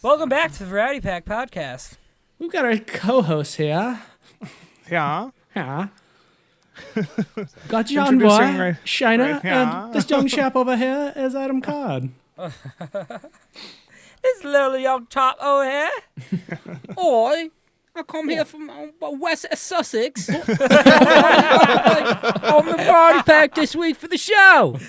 Welcome back to the Variety Pack Podcast. We've got our co-host here. Yeah. Yeah. Got John Boy, Shiner, and this young chap over here is Adam Card. This little young top over here. Oi, I come here from West Sussex. I'm the Variety Pack this week for the show.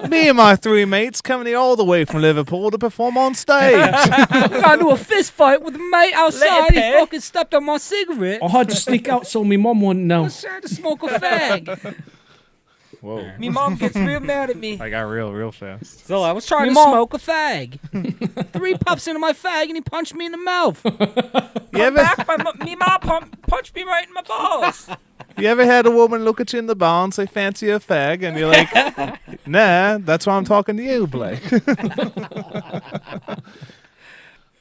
Me and my three mates coming here all the way from Liverpool to perform on stage. I got into a fist fight with a mate outside. He fucking stepped on my cigarette. I had to sneak out so me mum wouldn't I know. was trying to smoke a fag. Whoa. Me mom gets real mad at me. I got real fast. Zilla, I was trying to smoke a fag. 3 puffs into my fag and he punched me in the mouth. Me mom punched me right in my balls. You ever had a woman look at you in the bar and say, fancy a fag? And you're like, nah, that's why I'm talking to you, Blake.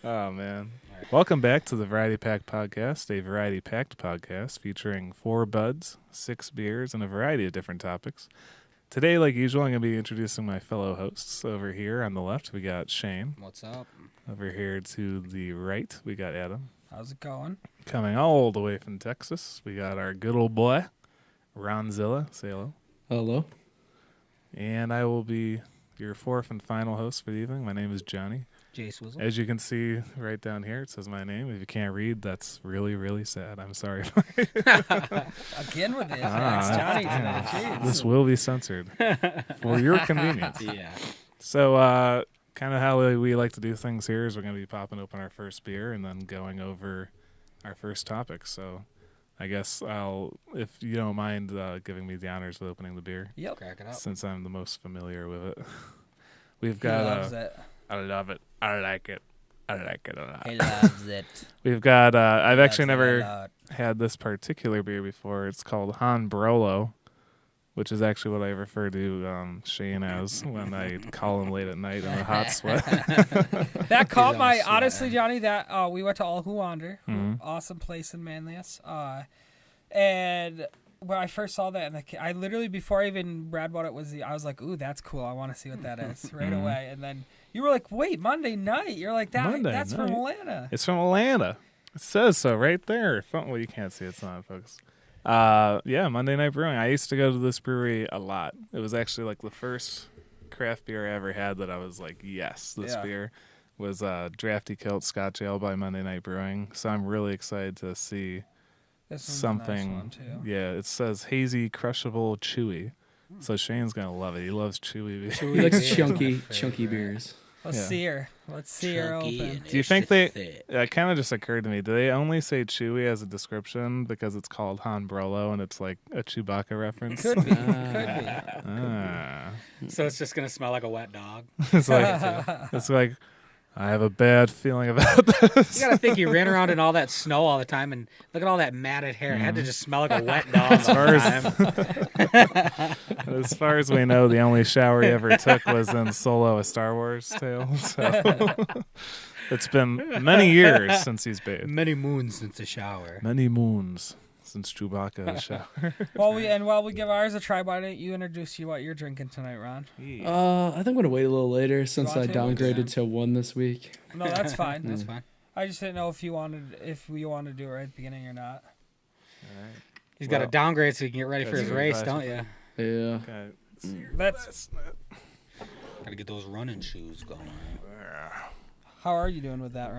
Oh, man. Welcome back to the Variety Pack Podcast, a variety-packed podcast featuring 4 buds, 6 beers, and a variety of different topics. Today, like usual, I'm going to be introducing my fellow hosts. Over here on the left, we got Shane. What's up? Over here to the right, we got Adam. How's it going? Coming all the way from Texas, we got our good old boy, Zilla. Say hello. Hello. And I will be your 4th and final host for the evening. My name is Jonny. Jace Wizzle. As you can see right down here, it says my name. If you can't read, that's really sad. I'm sorry. Again with it. It's Johnny today. Jeez. This will be censored for your convenience. Yeah. So, kind of how we like to do things here is we're going to be popping open our first beer and then going over our first topic. So, I guess if you don't mind giving me the honors of opening the beer. Yep. Crack it up. Since I'm the most familiar with it. We've got. He loves it. I love it. I like it. I like it a lot. He loves it. We've got. I've actually never had this particular beer before. It's called Han Brolo, which is actually what I refer to Shane as when I call him late at night in a hot sweat. That caught my honestly, Johnny. That we went to All Who Wander, awesome place in Manlius, and when I first saw that, I literally before I even read what it was, I was like, "Ooh, that's cool. I want to see what that is right away." And then you were like, "Wait, Monday night?" You're like, "That's from Atlanta." It's from Atlanta. It says so right there. Well, you can't see it, it's not, folks. Yeah, Monday Night Brewing. I used to go to this brewery a lot. It was actually like the first craft beer I ever had that I was like, yes, this beer was Drafty Kilt Scotch Ale by Monday Night Brewing. So I'm really excited to see something. Nice one too. Yeah, it says Hazy, Crushable, Chewy. So Shane's going to love it. He loves chewy beers. He likes chunky beers. Let's see her. Let's see her open. Do you think it kind of just occurred to me, do they only say chewy as a description because it's called Han Brolo and it's like a Chewbacca reference? Could be. So it's just going to smell like a wet dog? It's like, I have a bad feeling about this. You got to think you ran around in all that snow all the time and look at all that matted hair. It had to just smell like a wet dog all the time. As far as we know, the only shower he ever took was in Solo, A Star Wars Tale. So it's been many years since he's bathed. Many moons since the shower. Many moons since Chewbacca has showered. While we give ours a try, why don't you introduce what you're drinking tonight, Ron? I think I'm going to wait a little later since I downgraded to 1 this week. No, that's fine. That's fine. I just didn't know if you wanted to do it right at the beginning or not. All right. He's got to downgrade so he can get ready for his race, don't you? Yeah. Okay. That's. Got to get those running shoes going. How are you doing with that,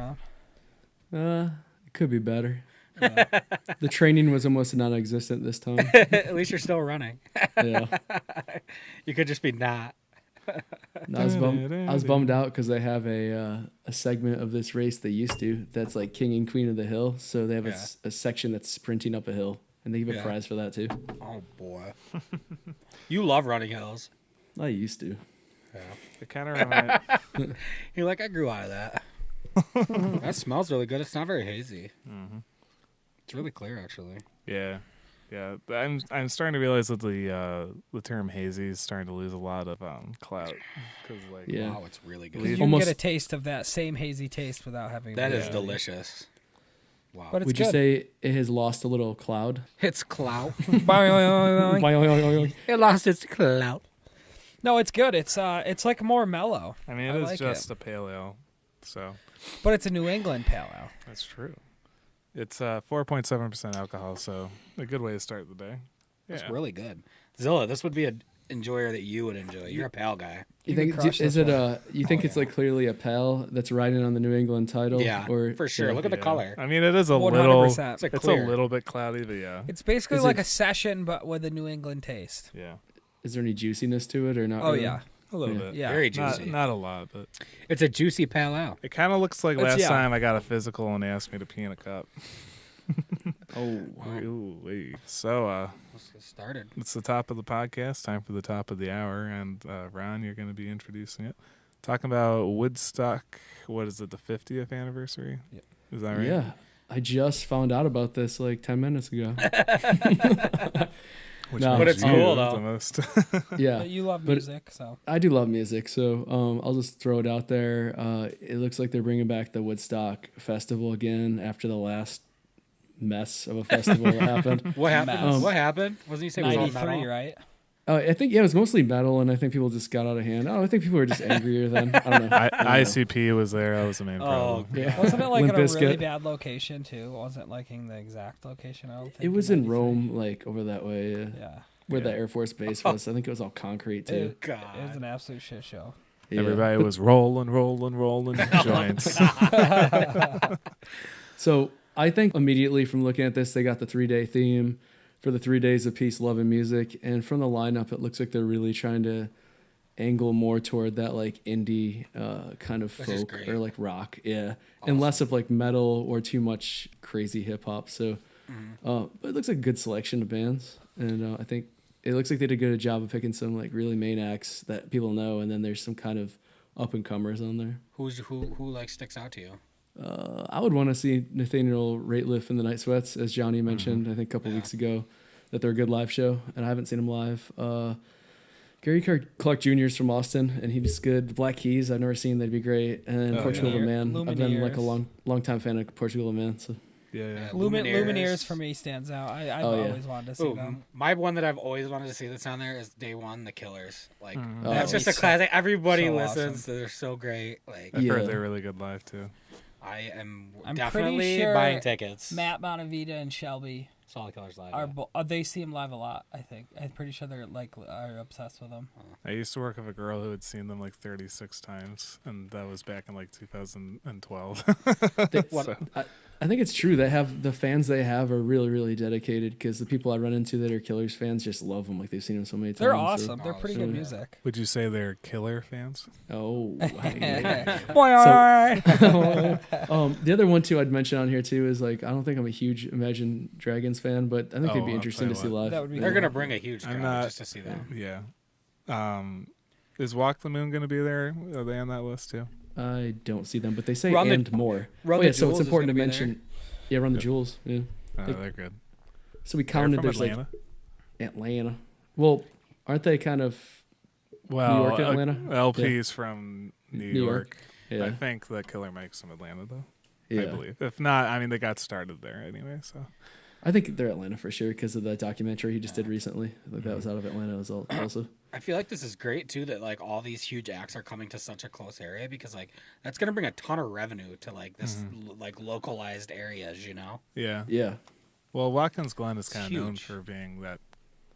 Ron? It could be better. The training was almost non-existent this time. At least you're still running. Yeah. You could just be not. No, I was bummed out because they have a segment of this race they used to that's like King and Queen of the Hill. So they have a section that's sprinting up a hill, and they give a prize for that too. Oh boy, you love running hills. I used to. Yeah. It kind of reminds. You're like, I grew out of that. That smells really good. It's not very hazy. Mm-hmm. It's really clear, actually. Yeah. I'm starting to realize that the term hazy is starting to lose a lot of clout. Wow, it's really good. You can get a taste of that same hazy taste without having. That is delicious. Wow. But it's Would you say it has lost a little cloud? It's clout. It It lost its clout. No, it's good. It's like more mellow. I mean, it is just a pale ale. So, but it's a New England pale ale. that's true. It's 4.7% alcohol, so a good way to start the day. That's really good. Zilla, this would be an enjoyer that you would enjoy. You're a pale guy. You think you think it's like clearly a pale that's riding on the New England title? Yeah, or, for sure. Look at the color. I mean, it is a 100%. little. It's like It's clear. a little bit cloudy, but yeah. It's basically Is like it- a session, but with a New England taste. Yeah. Is there any juiciness to it or not? Oh really? yeah, A little Yeah. bit. yeah. Very juicy. Not a lot, but It's a juicy pale ale. it kind of looks like It's- last yeah. time I got a physical and they asked me to pee in a cup. Oh, Ooh, wait. So, Let's get started. it's the top of the podcast. Time for the top of the hour, and Ron, you're going to be introducing it. Talking about Woodstock. What is it? The 50th anniversary? Yep. Is that right? yeah. I just found out about this like 10 minutes ago. Which No. makes But it's you cool, the though. most. Yeah. But you love But- music, so I do love music, so I'll just throw it out there. It looks like they're bringing back the Woodstock Festival again after the last mess of a festival that happened. What happened? Mass. What happened? Wasn't he saying it was all '93, metal? right? I think it was mostly metal, and I think people just got out of hand. I think people were just angrier then. I don't know. ICP was there. That was the main Oh, problem. Yeah. Wasn't it like Limp in a really Bizkit. bad location too? Wasn't like in the exact location. I don't think It was in 93. Rome, like over that way, Yeah, where the Yeah. Air Force Base was. I think it was all concrete too. it, God. it was an absolute shit show. Yeah. Everybody was rolling joints. So I think immediately from looking at this, they got the 3-day theme for the 3 days of peace, love, and music. And from the lineup, it looks like they're really trying to angle more toward that like indie kind of Which is folk great. or like rock. Yeah. And less of like metal or too much crazy hip hop. So but it looks like a good selection of bands. And I think it looks like they did a good job of picking some like really main acts that people know. And then there's some kind of up and comers on there. Who like sticks out to you? I would want to see Nathaniel Rateliff and the Night Sweats, as Jonny mentioned, I think a couple weeks ago, that they're a good live show, and I haven't seen them live. Gary Clark Jr. is from Austin, and he's good. The Black Keys, I've never seen. They'd be great. And Portugal the Man. I've been like a long time fan of Portugal the Man. So Yeah. Lumineers for me stands out. I've always wanted to see them. My one that I've always wanted to see that's on there is Day One, The Killers. Like that's Oh, just a so- classic. Everybody so listens. awesome. They're so great. Like I've Yeah. heard they're really good live, too. I am I'm definitely pretty sure buying tickets. Matt Bonavita and Shelby Saw The Killers live. are they see him live a lot. I think I'm pretty sure they're like are obsessed with them. I used to work with a girl who had seen them like 36 times, and that was back in like 2012. I think it's true. They have the fans they have are really, really dedicated because the people I run into that are Killers fans just love them. Like they've seen them so many times. They're so- awesome. They're pretty good music. Would you say they're Killer fans? Oh. The other one too I'd mention on here too is like I don't think I'm a huge Imagine Dragons fan, but I think they'd be I'll interesting to tell see you live. That would be They're cool. gonna bring a huge I'm crowd not- just to see them. Yeah. Is Walk the Moon going to be there? Are they on that list too? I don't see them, but they say Run the- and more. Run Oh the yeah, so it's Jewels is important to gonna be mention. Yeah, Run the Jewels. Yeah. They're good. So we They're counted. from There's Atlanta. like Atlanta. Well, aren't they kind of? Well, York, Atlanta? LP's from New York. Yeah. I think the Killer Mike's from Atlanta, though. Yeah. I believe. If not, I mean, they got started there anyway. So I think they're Atlanta for sure because of the documentary he just did recently. Like that was out of Atlanta as well. Also. I feel like this is great too that like all these huge acts are coming to such a close area because like that's gonna bring a ton of revenue to like this like localized areas, you know. yeah. Yeah. Well, Watkins Glen is It's kind of known huge. for being that.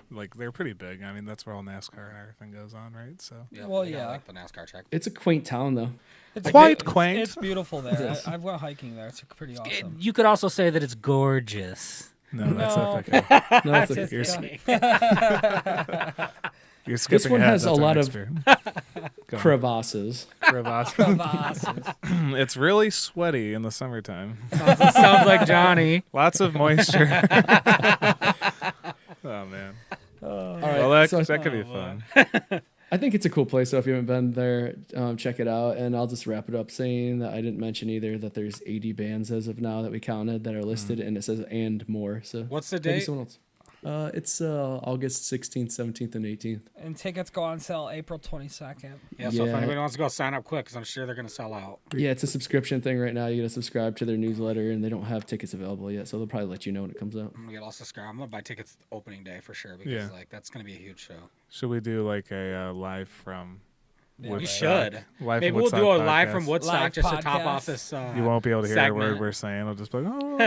Like they're pretty big. I mean, that's where all NASCAR and everything goes on, right? So Yeah, Well, they got, yeah. like the NASCAR track. It's a quaint town though. It's Quite big- quaint. It's beautiful there. Yes. I've went hiking there. It's pretty awesome. You could also say that it's gorgeous. no, that's No. Ithaca. No, it's It's okay. just- You're skipping one ahead. has a That's our lot next of beer. Go on. crevasses. Crevasse. Crevasses. It's really sweaty in the summertime. Sounds like Johnny. Lots of moisture. Oh man. All right. Well, that so that could be fun. I think it's a cool place. So if you haven't been there, check it out. And I'll just wrap it up saying that I didn't mention either that there's 80 bands as of now that we counted that are listed, and it says and more. So What's the maybe date? someone else. It's August 16th, 17th, and 18th. And tickets go on sale April 22nd. Yeah, so if Yeah. anybody wants to go sign up quick, because I'm sure they're gonna sell out. Yeah, it's a subscription thing right now. You got to subscribe to their newsletter, and they don't have tickets available yet, so they'll probably let you know when it comes out. I'm gonna get all subscribed. I'm gonna buy tickets opening day for sure because Yeah. like that's gonna be a huge show. Should we do like a live from You should. Maybe we'll Woodstock do a podcast. live from Woodstock Live just podcast. to top off this. You won't be able to hear segment. a word we're saying. It'll just be like, oh,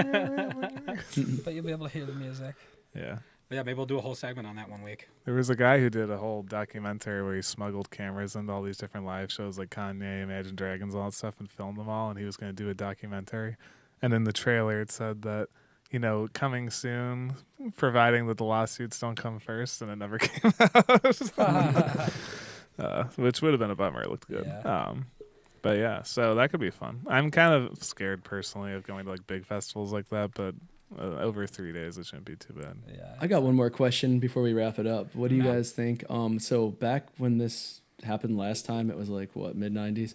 But you'll be able to hear the music. yeah. Yeah, maybe we'll do a whole segment on that one week. There was a guy who did a whole documentary where he smuggled cameras into all these different live shows like Kanye, Imagine Dragons, all that stuff, and filmed them all. And he was going to do a documentary. And in the trailer, it said that, you know, coming soon, providing that the lawsuits don't come first, and it never came out. Which would have been a bummer. It looked good. Yeah. But yeah, so that could be fun. I'm kind of scared personally of going to like big festivals like that, but over 3 days, it shouldn't be too bad. Yeah. I got one more question before we wrap it up. What do you guys think? So back when this happened last time, it was like what, mid '90s,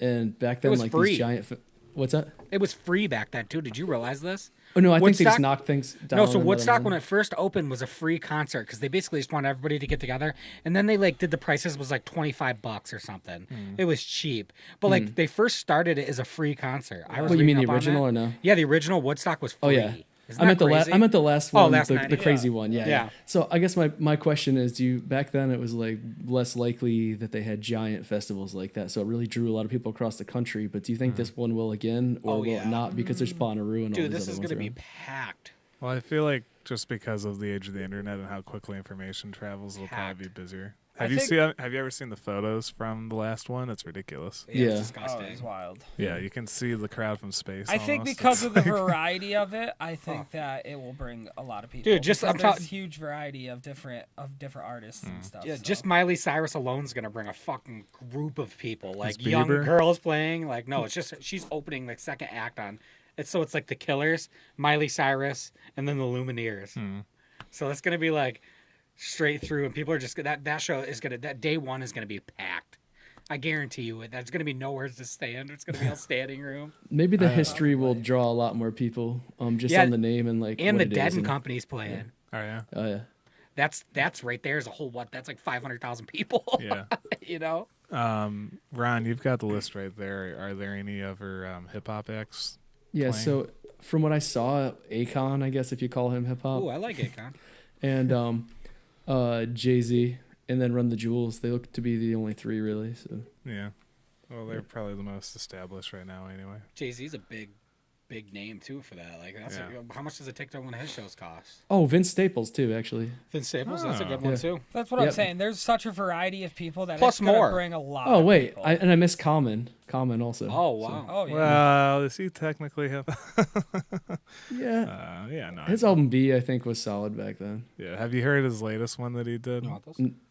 and back then was like free. these giant. What's that? It was free back then too. Did you realize this? Oh no, I think they Woodstock- just knocked things down. No, so and let Woodstock them when in. it first opened was a free concert because they basically just wanted everybody to get together, and then they like did the prices was like $25 or something. It was cheap, but like they first started it as a free concert. I was. What, you mean reading the up on original that. or no? Yeah, the original Woodstock was free. Oh yeah. Isn't I meant that the last. crazy? I meant the last Oh, one, last the night, crazy yeah. one. Yeah, Yeah. So I guess my question is, back then it was like less likely that they had giant festivals like that, so it really drew a lot of people across the country. But do you think this one will again, or will it not because there's Bonnaroo and all Dude, these this other is ones gonna be around? packed. Well, I feel like just because of the age of the internet and how quickly information travels, it'll probably be busier. Have you ever seen the photos from the last one? It's ridiculous. Yeah. It's Oh, disgusting. it's wild. Yeah, you can see the crowd from space. I think almost. because It's of the like- variety of it, I think that it will bring a lot of people. Dude, just- because I'm there's talking- huge variety of different artists and stuff. Yeah, so. just Miley Cyrus alone's gonna bring a fucking group of people, like Is young Bieber? girls playing. Like, no, it's just she's opening the second act on. It's like the Killers, Miley Cyrus, and then the Lumineers. So it's gonna be like straight through, and people are just that show is gonna that day one is gonna be packed. I guarantee you it. There's gonna be nowhere to stand. It's gonna be a standing room. Maybe the history will draw a lot more people, just Yeah, on the name and like. And what the it Dead is and and- Company's playing. Oh yeah, Oh yeah. That's right there is a whole that's like 500,000 people. yeah. You know. Ron, you've got the list right there. Are there any other hip hop acts? Yeah. playing? So from what I saw, Akon, I guess if you call him hip hop, Ooh, I like Akon. and Jay-Z, and then Run the Jewels. They look to be the only three really. So Yeah. Well, they're probably the most established right now, anyway. Jay-Z's a big name too for that. Like, that's how much does it take to one of his shows cost? oh, Vince Staples too, actually. Vince Staples, that's a good Yeah. one too. That's what I'm Yep. saying. There's such a variety of people that Plus it's gonna more. bring a lot. Oh of wait, people. I missed Common also. Oh wow. Oh yeah. Well, is he technically hip? Yeah. Yeah, no. His album B, I think, was solid back then. Yeah. Have you heard his latest one that he did?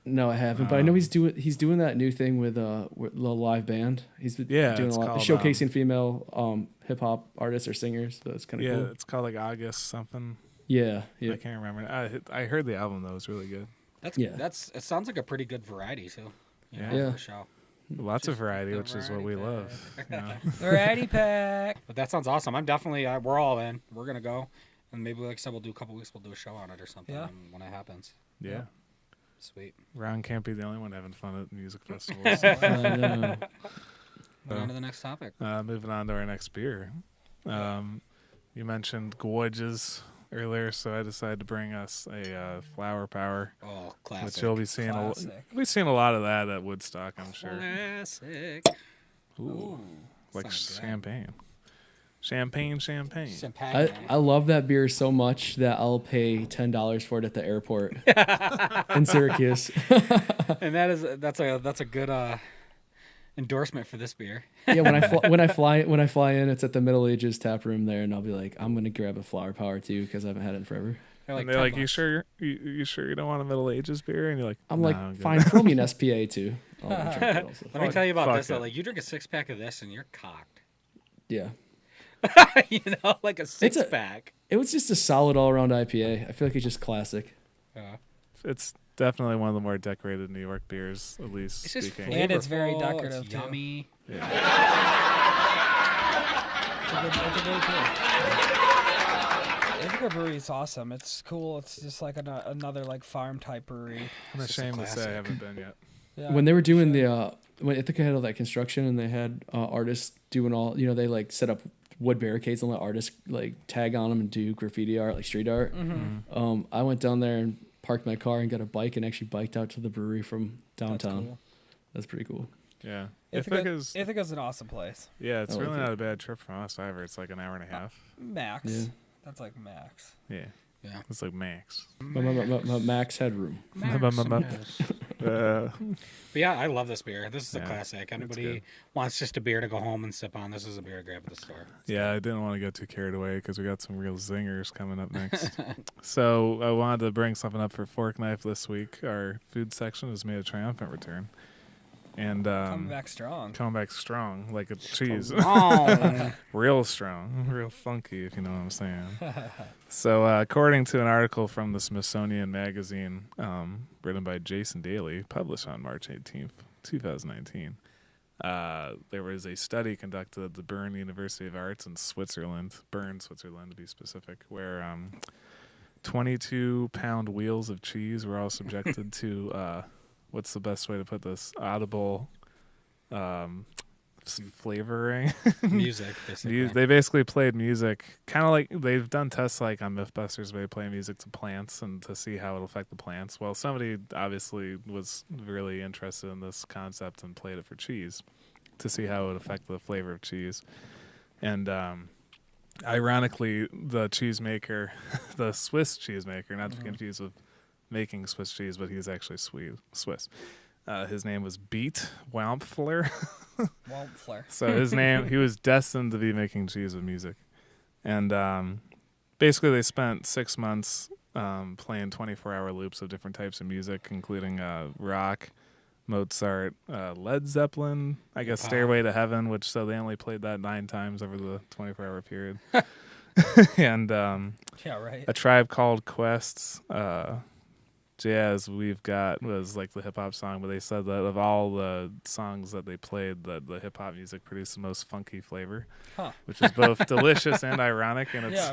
No, I haven't, but I know he's doing that new thing with the live band. He's been Yeah, doing it's a lot, called, showcasing female hip hop artists or singers. So it's kind of Yeah, cool. it's called like August something. Yeah, I can't remember. I heard the album though; it was really good. It sounds like a pretty good variety too. You know, Yeah. for a show. Lots of variety, the which is what we variety love. you know? Variety pack. But that sounds awesome. I'm definitely we're all in. We're gonna go, and maybe like I said, we'll do a couple weeks. We'll do a show on it or something when it happens. Yeah. Sweet. Ron can't be the only one having fun at music festivals. I know. Moving on to the next topic. Moving on to our next beer. You mentioned gorges earlier, so I decided to bring us a Flower Power, Oh, classic. which you'll be seeing. Classic. We've seen a lot of that at Woodstock, I'm sure. Classic. Ooh, like sounds good. champagne. Champagne. I love that beer so much that I'll pay $10 for it at the airport in Syracuse. And that's a good endorsement for this beer. Yeah, when I fly in, it's at the Middle Ages tap room there, and I'll be like, I'm gonna grab a Flower Power too because I haven't had it in forever. They're And they're like, $10. you sure you don't want a Middle Ages beer? And you're like, I'm "No, like, good." fine, throw me an SPA too. I'll drink it also. Let me tell you about Fuck this though. it. Like, you drink a 6-pack of this and you're cocked. Yeah, You know, like a 6-pack. it was just a solid all around IPA. I feel like it's just classic. It's definitely one of the more decorated New York beers, at least It's just speaking. And it's very flavorful, decorative, it's too. yummy. It's a great beer. Ithaca Brewery is awesome. It's cool. It's just like another like farm type brewery. I'm ashamed to say I haven't been yet. Yeah. When they were doing when Ithaca had all that construction and they had artists doing all, they like set up wood barricades and let artists like tag on them and do graffiti art, like street art. I went down there and parked my car and got a bike and actually biked out to the brewery from downtown. Cool. That's pretty cool. Yeah. Ithaca's an awesome place. Yeah, it's really not a bad trip from us either. It's like an hour and a half. Max. Yeah. That's like max. Yeah. Yeah. It's like max. Max headroom. But yeah, I love this beer. This is a classic. Anybody wants just a beer to go home and sip on, this is a beer to grab at the store. I didn't want to get too carried away because we got some real zingers coming up next. So I wanted to bring something up for Fork Knife this week. Our food section has made a triumphant return. And coming back strong like a cheese. Real strong, real funky, if you know what I'm saying. So according to an article from the Smithsonian Magazine, written by Jason Daly, published on March 18th, 2019, there was a study conducted at the Bern University of Arts in Switzerland, Bern, Switzerland to be specific, where 22-pound wheels of cheese were all subjected to what's the best way to put this? Audible flavoring. Music, basically. They basically played music, kind of like they've done tests like on Mythbusters where they play music to plants and to see how it'll affect the plants. Well, somebody obviously was really interested in this concept and played it for cheese to see how it would affect the flavor of cheese. And ironically, the cheesemaker, the Swiss cheesemaker, not to be confused with making Swiss cheese, but he's actually Swiss. His name was Beat Wampfler. So his name, he was destined to be making cheese with music. And basically they spent 6 months playing 24-hour loops of different types of music, including rock, Mozart, Led Zeppelin, I guess Stairway to Heaven, which so they only played that 9 times over the 24-hour period. And A Tribe Called Quest's Jazz We've Got was like the hip-hop song, but they said that of all the songs that they played, that the hip-hop music produced the most funky flavor, which is both delicious and ironic. And it's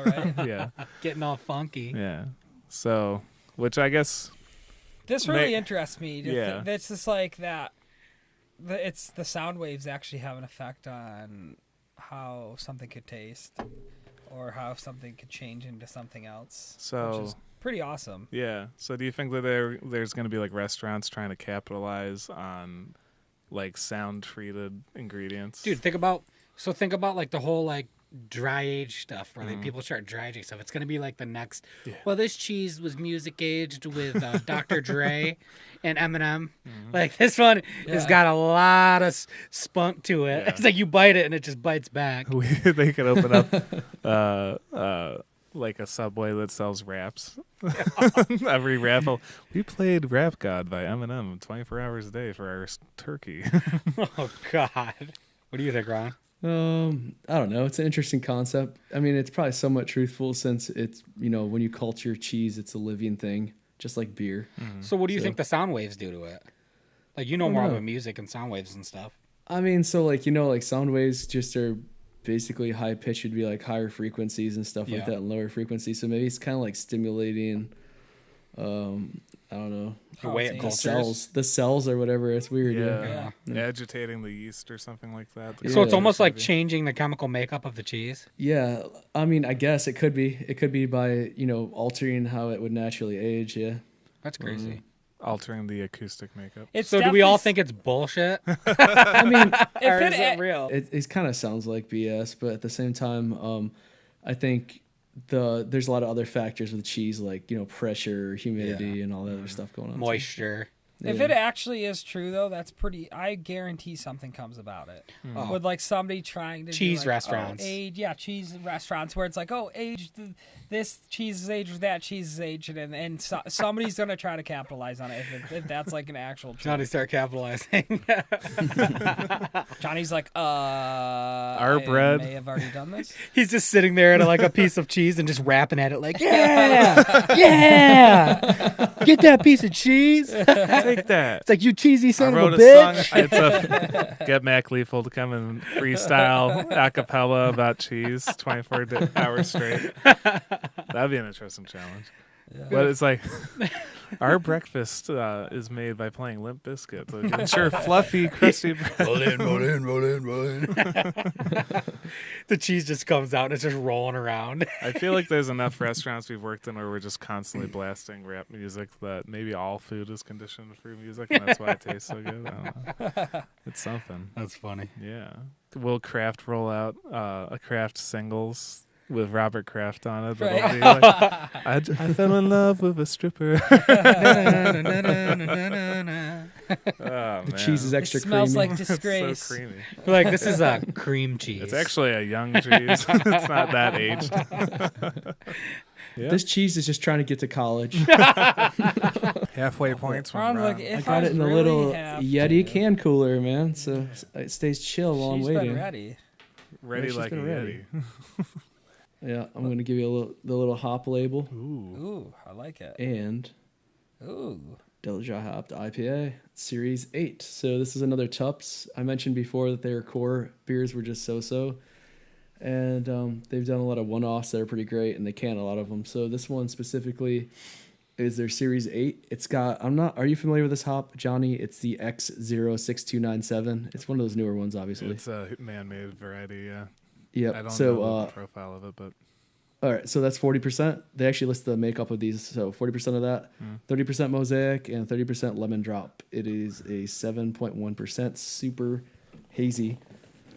getting all funky. Yeah. So, which I guess... This really interests me. It's just like that. It's the sound waves actually have an effect on how something could taste or how something could change into something else. So... which is pretty awesome. Yeah. So do you think that there's going to be like restaurants trying to capitalize on like sound treated ingredients? Dude, think about like the whole like dry age stuff where people start dry aging stuff. It's going to be like the next, well, this cheese was music aged with Dr. Dre and Eminem. Like this one has got a lot of spunk to it. It's like you bite it and it just bites back. They could open up like a Subway that sells raps. Every raffle. We played Rap God by Eminem 24 hours a day for our turkey. Oh, God. What do you think, Ron? I don't know. It's an interesting concept. I mean, it's probably somewhat truthful since it's, when you culture cheese, it's a living thing, just like beer. So what do you think the sound waves do to it? Like, more about music and sound waves and stuff. I mean, so like, like sound waves just are basically high pitch would be like higher frequencies and stuff like that and lower frequencies. So maybe it's kind of like stimulating, I don't know. The way it the cells or whatever. It's weird. Yeah. Agitating the yeast or something like that. So it's almost like changing the chemical makeup of the cheese. Yeah. I mean, I guess it could be. It could be by, altering how it would naturally age. Yeah. That's crazy. Altering the acoustic makeup. So do we all think it's bullshit? I mean, or is it real? It kind of sounds like BS, but at the same time, I think there's a lot of other factors with cheese, like pressure, humidity, and all that other stuff going on. Moisture. If it actually is true, though, that's pretty. I guarantee something comes about it. With like somebody trying to cheese restaurants. Cheese restaurants where it's like, this cheese is aged, that cheese is aged, and somebody's gonna try to capitalize on it if that's like an actual. Johnny start capitalizing. Johnny's like, our bread may have already done this. He's just sitting there at like a piece of cheese and just rapping at it like, yeah, get that piece of cheese. Take that. It's like, you cheesy son of a bitch. Song, get Mac Lethal to come and freestyle a cappella about cheese 24 hours straight. That'd be an interesting challenge. Yeah. But it's like our breakfast is made by playing Limp Bizkit. So ensure fluffy, crusty bread. Roll in. The cheese just comes out and it's just rolling around. I feel like there's enough restaurants we've worked in where we're just constantly blasting rap music that maybe all food is conditioned for music, and that's why it tastes so good. I don't know. It's something. That's funny. Yeah. Will Kraft roll out a Kraft singles with Robert Kraft on it? Right. That'll be like, I fell in love with a stripper. The cheese is extra It smells creamy. like disgrace. It's so creamy. Like, this is a cream cheese. It's actually a young cheese. It's not that aged. Yeah. This cheese is just trying to get to college. Halfway points from Ron, Ron. look, if I got was it in a really little have Yeti to, can cooler, man. So it stays chill while I'm she's waiting. been ready. Ready she's like a been ready. Yeti. Yeah, I'm gonna give you the little hop label Ooh, I like it. and Ooh. Dillinger hopped IPA Series 8. So this is another TUPPS. I mentioned before that their core beers were just so-so. And they've done a lot of one-offs that are pretty great, and they can a lot of them. So this one specifically is their Series 8. It's got, are you familiar with this hop, Jonny? It's the X06297. It's one of those newer ones, obviously. It's a man-made variety, yeah. Yep. I don't So, know the profile of it, but... all right, so that's 40%. They actually list the makeup of these. So 40% of that, 30% Mosaic, and 30% Lemon Drop. It is a 7.1% super hazy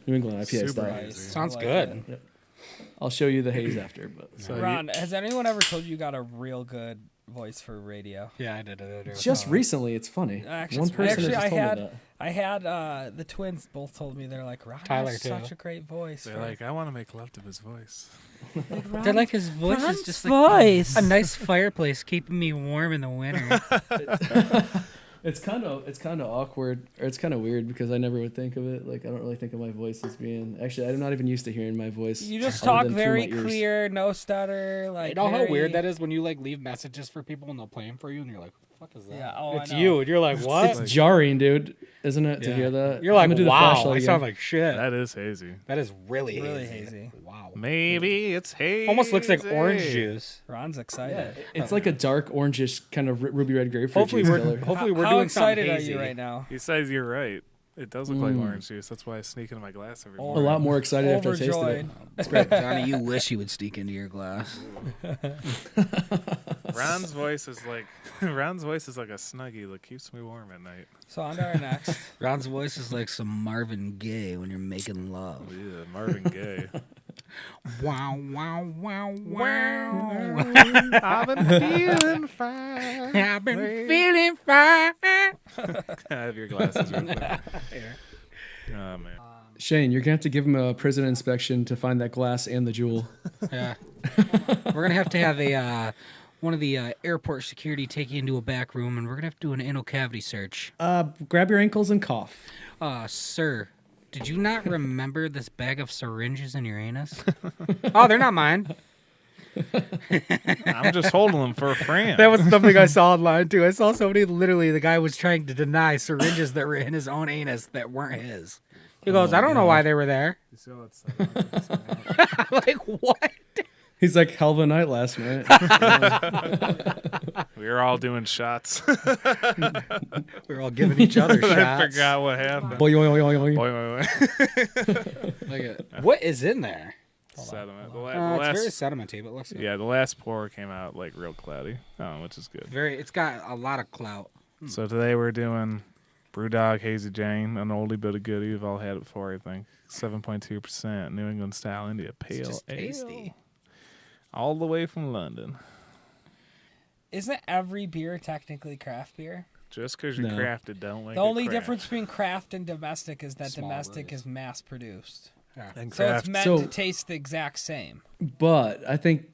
New England IPA Super style. hazy. Sounds I like good. it. I'll show you the haze after. But So Ron, has anyone ever told you got a real good voice for radio? Yeah, I did. just recently, it's funny. Actually, One person actually, has just told me that. I had the twins both told me they're like, Ron Tyler, has too. such a great voice. they're like, I want to make love to his voice. They're like, his voice Ron's is just voice. like a nice fireplace keeping me warm in the winter. It's kind of awkward, or it's kind of weird because I never would think of it. Like I don't really think of my voice as being. Actually, I'm not even used to hearing my voice. You just other talk than through very my ears. clear, no stutter. Like You know how very- weird that is when you like leave messages for people and they'll play them for you and you're like, what the fuck is that? Yeah, oh, it's I know. you and you're like, what? It's jarring, dude, isn't it? To Yeah. hear that, You're like, I'm gonna do the wow, flashlight I again. sound like shit. That is hazy. That is really Really hazy. hazy. Wow. Maybe it's hazy. Almost looks like orange juice. Ron's excited. It's like a dark orangish kind of ruby red grapefruit Hopefully juice we're color. hopefully we're How doing excited something are hazy. you right now? He says you're right. It does look like orange juice. That's why I sneak into my glass every A morning. lot more excited after I tasted it. Overjoyed. That's great. Johnny, you wish you would sneak into your glass. Ron's voice is like a snuggie that keeps me warm at night. So on to our next. Ron's voice is like some Marvin Gaye when you're making love. Yeah, Marvin Gaye. Wow, wow, wow, wow. I've been feeling fine. I've been feeling fine. I have your glasses real quick. Oh man. Shane, you're gonna have to give him a prison inspection to find that glass and the jewel. Yeah. We're going to have a one of the airport security take you into a back room, and we're going to have to do an anal cavity search. Grab your ankles and cough. Sir, did you not remember this bag of syringes in your anus? Oh, they're not mine. I'm just holding them for a friend. That was something I saw online, too. I saw somebody, literally, the guy was trying to deny syringes that were in his own anus that weren't his. He goes, I don't know why they were there. I'm like, what? He's like hell of a night last night. We were all doing shots. We were all giving each other shots. I forgot what happened. Boy, boy, boy, boy, boy. Boy. What is in there? Sediment. The It's very last, sedimenty, but let's see. yeah, the last pour came out like real cloudy, which is good. It's got a lot of clout. So today we're doing Brewdog Hazy Jane, an oldie but a goodie. We've all had it before, I think. 7.2% New England style India Pale It's just Ale. tasty. All the way from London. Isn't every beer technically craft beer? Just because you No. crafted, don't make The it only craft. difference between craft and domestic is that Small domestic breweries. is mass produced. And So it's craft. meant So- to taste the exact same. But I think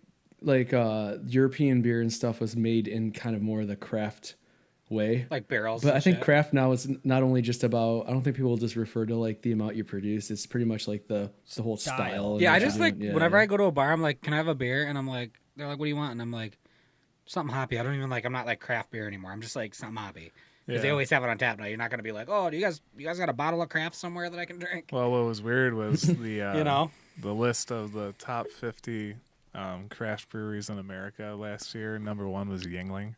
like European beer and stuff was made in kind of more of the craft way. Like barrels. But and I think shit. craft now is not only just about. I don't think people just refer to like the amount you produce. It's pretty much like the whole style. and Yeah, what I you're just like doing. Yeah, whenever yeah. I go to a bar, I'm like, "Can I have a beer?" And I'm like, they're like, "What do you want?" And I'm like, "Something hoppy." I don't even like. I'm not like craft beer anymore. I'm just like something hoppy because they Yeah. always have it on tap now. You're not gonna be like, "Oh, do you guys got a bottle of craft somewhere that I can drink?" Well, what was weird was the You know, the list of the top 50 craft breweries in America last year. Number 1 was Yuengling,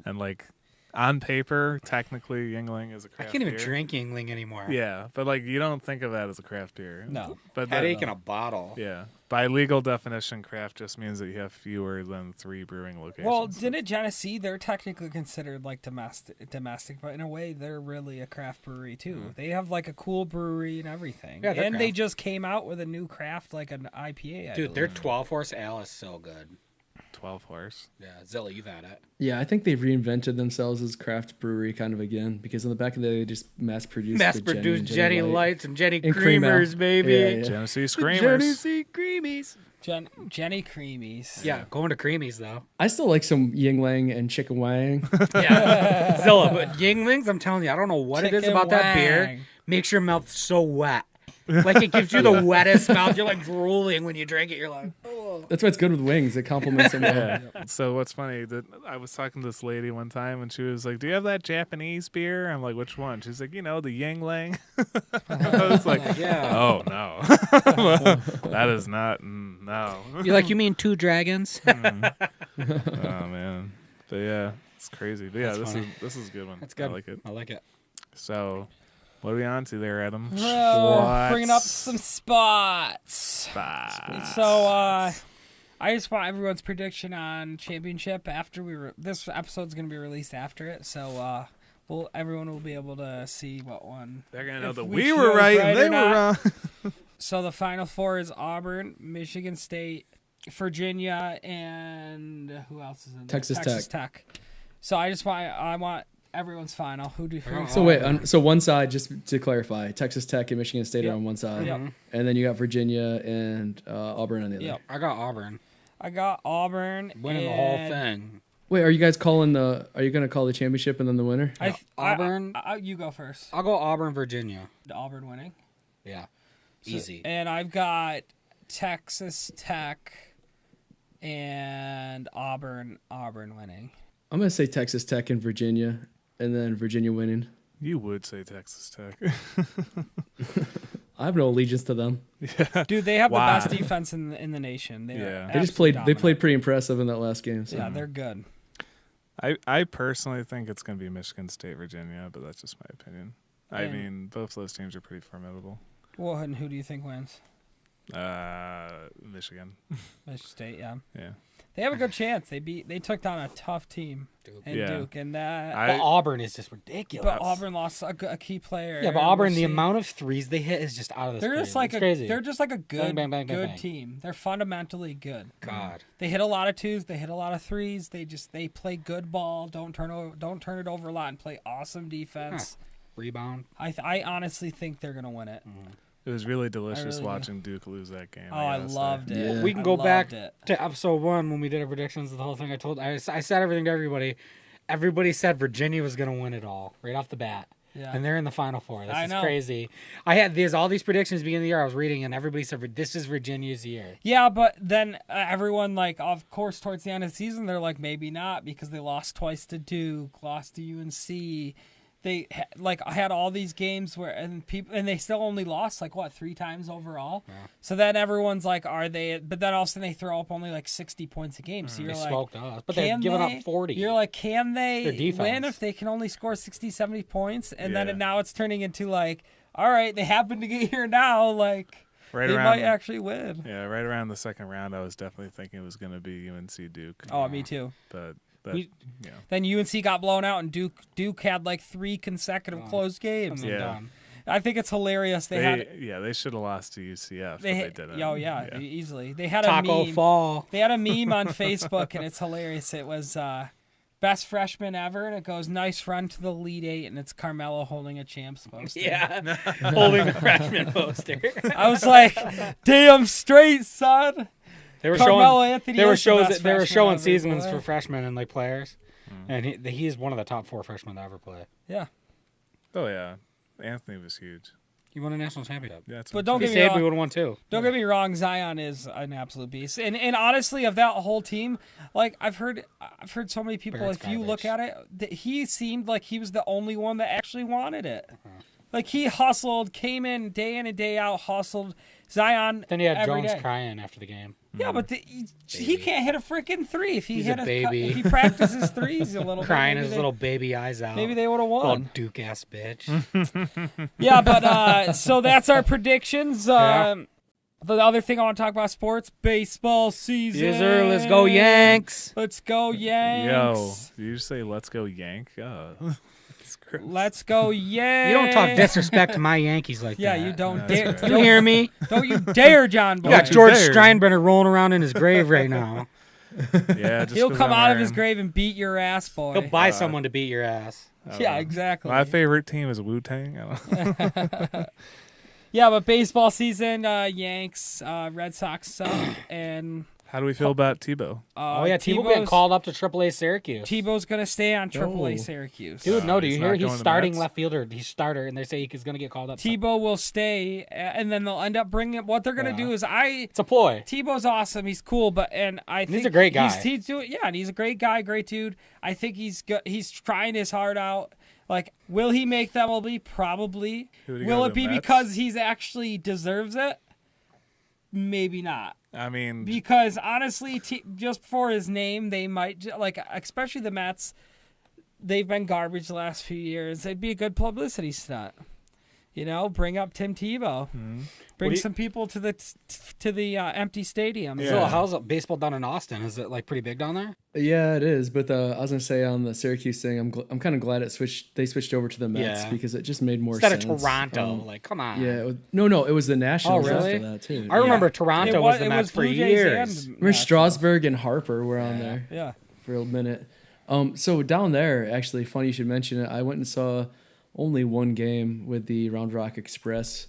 and like on paper, technically Yuengling is a craft. I can't even beer. drink Yuengling anymore. Yeah, but like you don't think of that as a craft beer. No. But Headache in a bottle. Yeah. By legal definition, craft just means that you have fewer than 3 brewing locations. Well, didn't Genesee? They're technically considered like domestic, but in a way, they're really a craft brewery too. Mm-hmm. They have like a cool brewery and everything. Yeah, and they craft. just came out with a new craft, like an IPA. Dude, their 12-horse ale is so good. 12 horse. Yeah, Zilla, you've had it. Yeah, I think they've reinvented themselves as craft brewery kind of again, because in the back of the day, they just mass-produced Jenny Lights and Jenny And cream ale. Creamers, baby. Yeah, yeah. Genesee Screamers. Genesee Creamies. Jenny Creamies. Yeah, going to Creamies, though. I still like some Yingling and Chicken Wang. Yeah. Zilla, but Yinglings, I'm telling you, I don't know what it is Chicken about that beer. wang. Makes your mouth so wet. Like, it gives you the wettest mouth. You're like drooling when you drink it. You're like, oh. That's why it's good with wings. It complements them well. Yeah. So what's funny that I was talking to this lady one time and she was like, "Do you have that Japanese beer?" I'm like, "Which one?" She's like, "You know, the Yuengling." I was like, Yeah. "Oh no, that is not no." You're like, you mean Two Dragons? Oh man, but yeah, it's crazy. But yeah, That's funny. this is a good one. That's good. I like it. I like it. So, what are we on to there, Adam? Well, bringing up some spots. Spots. So, I just want everyone's prediction on championship after this episode's going to be released after it. So, everyone will be able to see what one. They're gonna know if that we we were chose right right and or they were not. wrong. So the final 4 is Auburn, Michigan State, Virginia, and who else is in there? Texas Tech. So I want everyone's final. Who do you So wait, so one side, just to clarify, Texas Tech and Michigan State are on one side, Yep. and then you got Virginia and Auburn on the other. Yep. I got Auburn. I got Auburn Winning the whole thing. Wait, are you guys calling Are you going to call the championship and then the winner? Auburn. You go first. I'll go Auburn, Virginia. The Auburn winning. Yeah. So- Easy. and I've got Texas Tech and Auburn winning. I'm going to say Texas Tech and Virginia, and then Virginia winning. You would say Texas Tech. I have no allegiance to them. Dude, they have Wow. the best defense in the nation. They are They just absolutely played. They dominant. played pretty impressive in that last game. So. Yeah, they're good. I personally think it's going to be Michigan State, Virginia, but that's just my opinion. I And- mean, both those teams are pretty formidable. Well, and who do you think wins? Michigan. Michigan State, yeah. Yeah. They have a good chance. They took down a tough team in Yeah. Duke, and that. But Auburn is just ridiculous. But Auburn lost a key player. Yeah, but Auburn, the We'll see. amount of threes they hit is just out of this They're place. just like It's crazy. they're just like a good Bang, bang, bang, good bang. team. They're fundamentally good. God. They hit a lot of twos. They hit a lot of threes. They play good ball. Don't turn it over a lot and play awesome defense. Rebound. I honestly think they're gonna win it. It was really delicious really do. watching Duke lose that game. Oh, I gotta say. loved it. Yeah. We can I go back loved it. to episode 1 when we did our predictions of the whole thing. I said everything to everybody. Everybody said Virginia was going to win it all right off the bat. Yeah. And they're in the Final Four. This I is know. crazy. I had all these predictions at the beginning of the year I was reading, and everybody said this is Virginia's year. Yeah, but then everyone, like, of course, towards the end of the season, they're like, maybe not, because they lost twice to Duke, lost to UNC. They had all these games and they still only lost 3 times overall. Yeah. So then everyone's like, are they? But then all of a sudden they throw up only 60 points a game. So you're They like, smoked us, but they're giving up 40. You're like, can Their they defense. win if they can only score 60, 70 points? And Yeah. then now it's turning into all right, they happen to get here now. They might actually win. Yeah, right around the second round, I was definitely thinking it was going to be UNC Duke. Oh, me too. But Then UNC got blown out, and Duke had 3 consecutive close games. And then Yeah. done. I think it's hilarious. They should have lost to UCF, but they didn't. Oh yeah, easily. They had Taco a meme. Fall. They had a meme on Facebook, and it's hilarious. It was best freshman ever, and it goes, nice run to the Elite Eight, and it's Carmelo holding a champs poster. Yeah, holding the freshman poster. I was like, damn straight, son. They were Carmelo showing. Anthony They were is the best They were freshman showing ever, seasons boy. for freshmen and players, and he's one of the top 4 freshmen to ever play. Yeah, Oh yeah, Anthony was huge. He won a national championship. Yeah, that's but what don't He get me saved. We wrong. would have won too. Don't get me wrong, Zion is an absolute beast, and honestly, of that whole team, I've heard so many people. But it's If you look at it, that he seemed like he was the only one that actually wanted it. He hustled, came in and day out, hustled, Zion. Then you had every Jones day. crying after the game. Yeah, but he can't hit a freaking three. If he He's hit a baby. If he practices threes a little Crying bit, his little baby eyes out. maybe they would have Little won. Duke ass bitch. Yeah, but so that's our predictions. Yeah. The other thing I want to talk about sports, baseball season. Yes, sir. Let's go Yanks. Let's go Yanks. Yo, did you just say let's go Yank? That's gross. Let's go Yanks. You don't talk disrespect to my Yankees like Yeah, that. you don't That's dare. You hear me? Don't you dare, John Boy. You got George dare. Steinbrenner rolling around in his grave right now. Yeah, just He'll 'cause come I'm out of his wearing- grave and beat your ass, boy. He'll buy someone to beat your ass. Yeah, exactly. My favorite team is Wu-Tang. Yeah, but baseball season, Yanks, Red Sox suck, and How do we feel about Tebow? Oh, yeah, Tebow getting called up to AAA Syracuse. Tebow's gonna stay on AAA Oh. Syracuse. Dude, no, do you He's hear? not He's going to starting Mets? left fielder. He's starter, and they say he's going to get called up. Tebow will stay, and then they'll end up bringing. What they're gonna Yeah. do is It's a ploy. Tebow's awesome. He's cool, but I think He's a great guy. He's doing and he's a great guy, great dude. I think he's trying his heart out. Like, will he make that MLB? Probably. Who would he Will go it to, be the Mets? because he's actually deserves it? Maybe not. I mean, Because honestly, just for his name, they might especially the Mets. They've been garbage the last few years. It'd be a good publicity stunt. You know, bring up Tim Tebow. Bring some people to the empty stadium. Yeah. So, how's baseball down in Austin? Is it like pretty big down there? Yeah, it is. But I was gonna say on the Syracuse thing, I'm kind of glad they switched over to the Mets Yeah. because it just made more Instead sense. of Toronto, like come on. Yeah, no, it was the Nationals really? after that too. I remember Yeah. Toronto It was the it Mets for Blue Jays years. and Remember Mets. Strasburg and Harper were on there Yeah. for a minute. So down there, actually, funny you should mention it. I went and saw only one game with the Round Rock Express,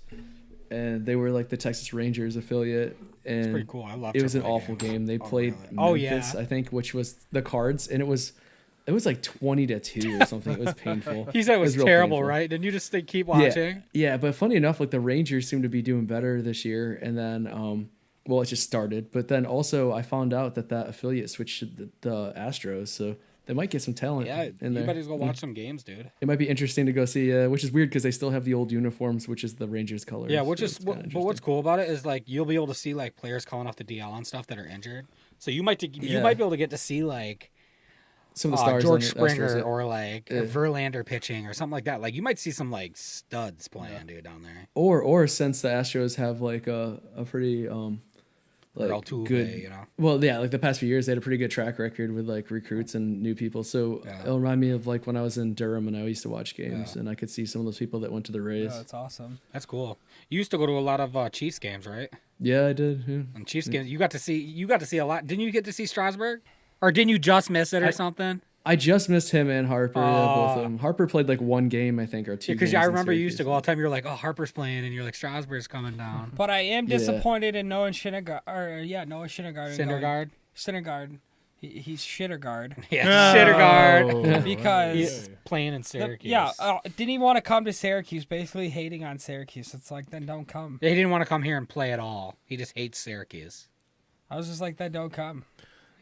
and they were like the Texas Rangers affiliate. And It's pretty cool. I love it was an AAA awful games. game. They played Memphis, Oh, yeah. I think, which was the Cards, and it was like 20-2 or something. It was painful. He said it was real terrible, painful. right? Didn't you just keep watching? Yeah, but funny enough, like the Rangers seem to be doing better this year, and then well, it just started. But then also, I found out that affiliate switched to the Astros, so they might get some talent Yeah, in you there. better go watch some games, dude. It might be interesting to go see, which is weird because they still have the old uniforms, which is the Rangers colors. Yeah, which so is it's kinda but what's interesting. cool about it is like you'll be able to see like players calling off the DL on stuff that are injured. So you might Yeah. be able to get to see like Some of the stars George on the Astros, Springer yeah. or like Verlander pitching or something like that. Like you might see some like studs playing, dude, down there. or since the Astros have like a pretty like Altuve, good, you know. Well, yeah, like the past few years, they had a pretty good track record with like recruits and new people. So Yeah. it'll remind me of like when I was in Durham and I used to watch games, and I could see some of those people that went to the Rays. Yeah, that's awesome. That's cool. You used to go to a lot of Chiefs games, right? Yeah, I did. Yeah. And Chiefs games, you got to see a lot. Didn't you get to see Strasburg? Or didn't you just miss it or something? I just missed him and Harper. Yeah, both of them. Harper played like one game, I think, or two. Because games I in remember you used to Syracuse. go all the time. You're like, oh, Harper's playing, and you're like, Strasburg's coming down. But I am Yeah. disappointed in Noah Syndergaard. Noah Syndergaard. Syndergaard? Syndergaard. He's Shittergaard. Yeah, Shittergaard. Because He's playing in Syracuse. didn't he want to come to Syracuse? Basically hating on Syracuse. It's like, then don't come. He didn't want to come here and play at all. He just hates Syracuse. I was just like, then don't come.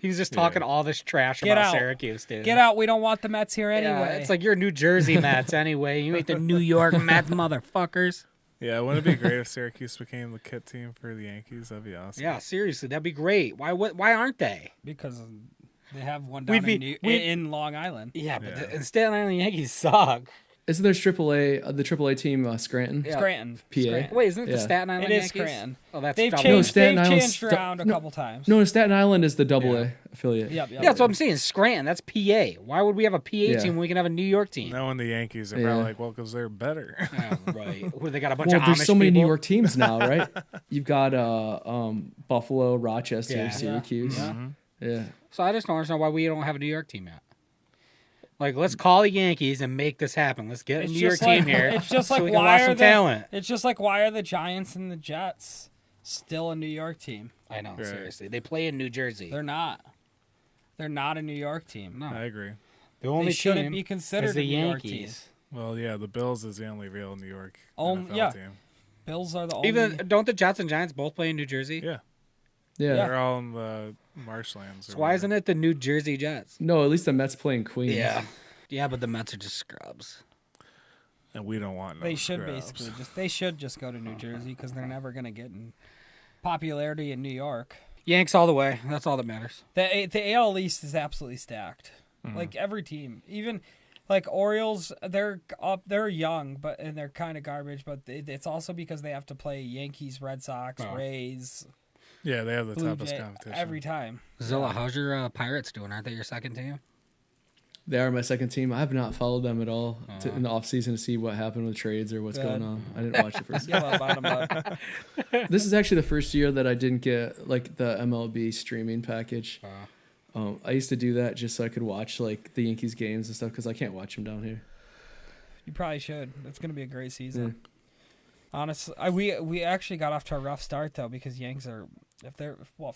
He was just talking all this trash Get about out. Syracuse, dude. Get out. We don't want the Mets here Yeah, anyway. it's like you're New Jersey Mets anyway. You ain't the New York Mets, motherfuckers. yeah, wouldn't it be great if Syracuse became the kit team for the Yankees? That'd be awesome. Yeah, seriously, that'd be great. Why aren't they? because they have one down in Long Island. Yeah, but the Staten Island Yankees suck. Isn't there the AAA team Scranton? Yeah. Scranton. PA. Scranton. Wait, isn't it the Yeah. Staten Island It is Yankees? Scranton. Oh, that's They've double. changed, Staten they've Island's changed around a couple times. No, Staten Island is the AA affiliate. Yep. Yeah, that's what I'm saying. Scranton, that's PA. Why would we have a PA Yeah. team when we can have a New York team? No, and the Yankees are Yeah. probably like, well, because they're better. Yeah, right. Where they got a bunch Well, of there's Amish so many people. New York teams now, right? You've got Buffalo, Rochester, Yeah. Syracuse. Yeah. So I just don't understand why we don't have a New York team yet. Like, let's call the Yankees and make this happen. Let's get a It's New York just like- team here. it's just so like we can why watch are some the- talent. It's just like, why are the Giants and the Jets still a New York team? I know, Right. seriously. They play in New Jersey. They're not. They're not a New York team. No. I agree. The only They shouldn't team be considered is the a New York team. Yankees. Well, yeah, the Bills is the only real New York NFL Yeah. team. Bills are the only. Even don't the Jets and Giants both play in New Jersey? Yeah. Yeah. They're all in the marshlands. So why isn't it the New Jersey Jets? No, at least the Mets play in Queens. Yeah, but the Mets are just scrubs. And we don't want no They should scrubs. basically just go to New Jersey because they're never going to get in popularity in New York. Yanks all the way. That's all that matters. The AL East is absolutely stacked. Mm-hmm. Like every team, even like Orioles, they're young, and they're kind of garbage. But it's also because they have to play Yankees, Red Sox, Rays. Yeah, they have the Blue toughest Jay competition. every time. Zilla, how's your Pirates doing? Aren't they your second team? They are my second team. I have not followed them at all in the offseason to see what happened with trades or what's going on. I didn't watch the first game. This is actually the first year that I didn't get like the MLB streaming package. I used to do that just so I could watch like the Yankees games and stuff because I can't watch them down here. You probably should. It's going to be a great season. Yeah. Honestly, we actually got off to a rough start though because Yanks are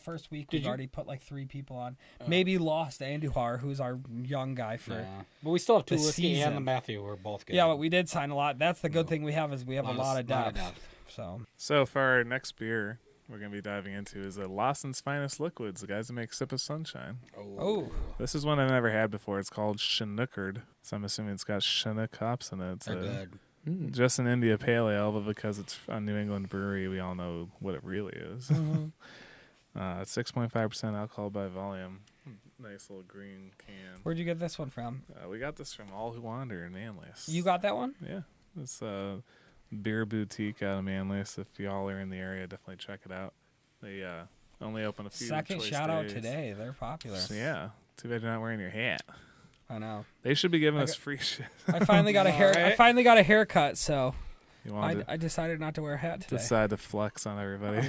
first week we've already put like 3 people on. Maybe lost Andujar, who's our young guy for. But we still have the Tulowitzki season. and the Matthew. We're both good. Yeah, but we did sign a lot. That's the good thing we have is we have a lot of depth. So for our next beer we're going to be diving into is Lawson's Finest Liquids, the guys that make Sip of Sunshine. Oh. This is one I've never had before. It's called Chinooker'd, so I'm assuming it's got Chinook hops in it. It's good. Just an India Pale Ale, but because it's a New England brewery, we all know what it really is. Mm-hmm. 6.5% alcohol by volume. Nice little green can. Where'd you get this one from? We got this from All Who Wander in Manlius. You got that one? Yeah. It's a beer boutique out of Manlius. If y'all are in the area, definitely check it out. They only open a few Second shout out days. Today. They're popular. So yeah. Too bad you're not wearing your hat. I know. They should be giving us free shit. I finally got a hair. Right. I finally got a haircut, so I I decided not to wear a hat today. Decide to flex on everybody.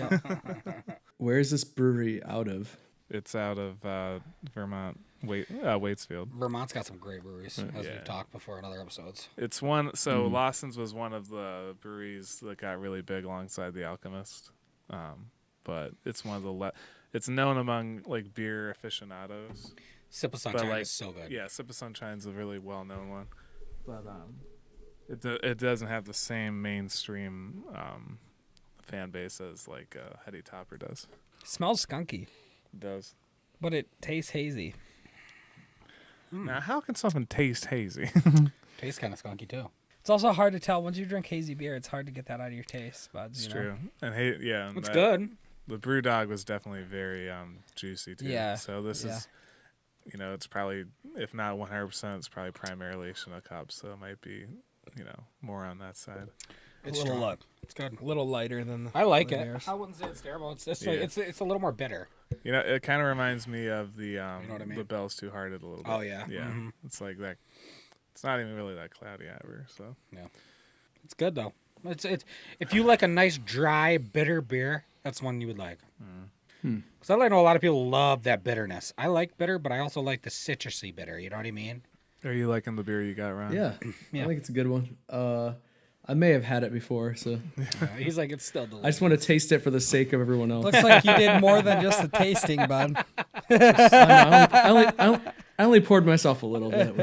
Where is this brewery out of? It's out of Vermont, Waitsfield. Vermont's got some great breweries, as we've talked before in other episodes. It's one. So Lawson's was one of the breweries that got really big alongside the Alchemist. But it's one of the it's known among like beer aficionados. Sip of Sunshine is so good. Yeah, Sip of Sunshine's a really well-known one. But it doesn't have the same mainstream fan base as like Heady Topper does. Smells skunky. It does. But it tastes hazy. Now, how can something taste hazy? Tastes kind of skunky too. It's also hard to tell once you drink hazy beer. It's hard to get that out of your taste buds. It's true. And It's good. The Brewdog was definitely very juicy too. Yeah. So this is, it's probably, if not 100%, it's probably primarily Chinook hops. So it might be, more on that side. It's a little strong. It's good. A little lighter than the. I like the it. beers. I wouldn't say it's terrible. It's it's a little more bitter. It kind of reminds me of the you know what I mean? the Bell's Two Hearted a little bit. Oh yeah. Yeah. Mm-hmm. It's like that. It's not even really that cloudy either. So yeah, it's good though. It's if you like a nice dry bitter beer, that's one you would like. Because I know a lot of people love that bitterness. I like bitter, but I also like the citrusy bitter. You know what I mean? Are you liking the beer you got, Ron? Yeah. I think it's a good one. I may have had it before, so He's like, it's still delicious. I just want to taste it for the sake of everyone else. Looks like you did more than just the tasting, bud. I only poured myself a little bit.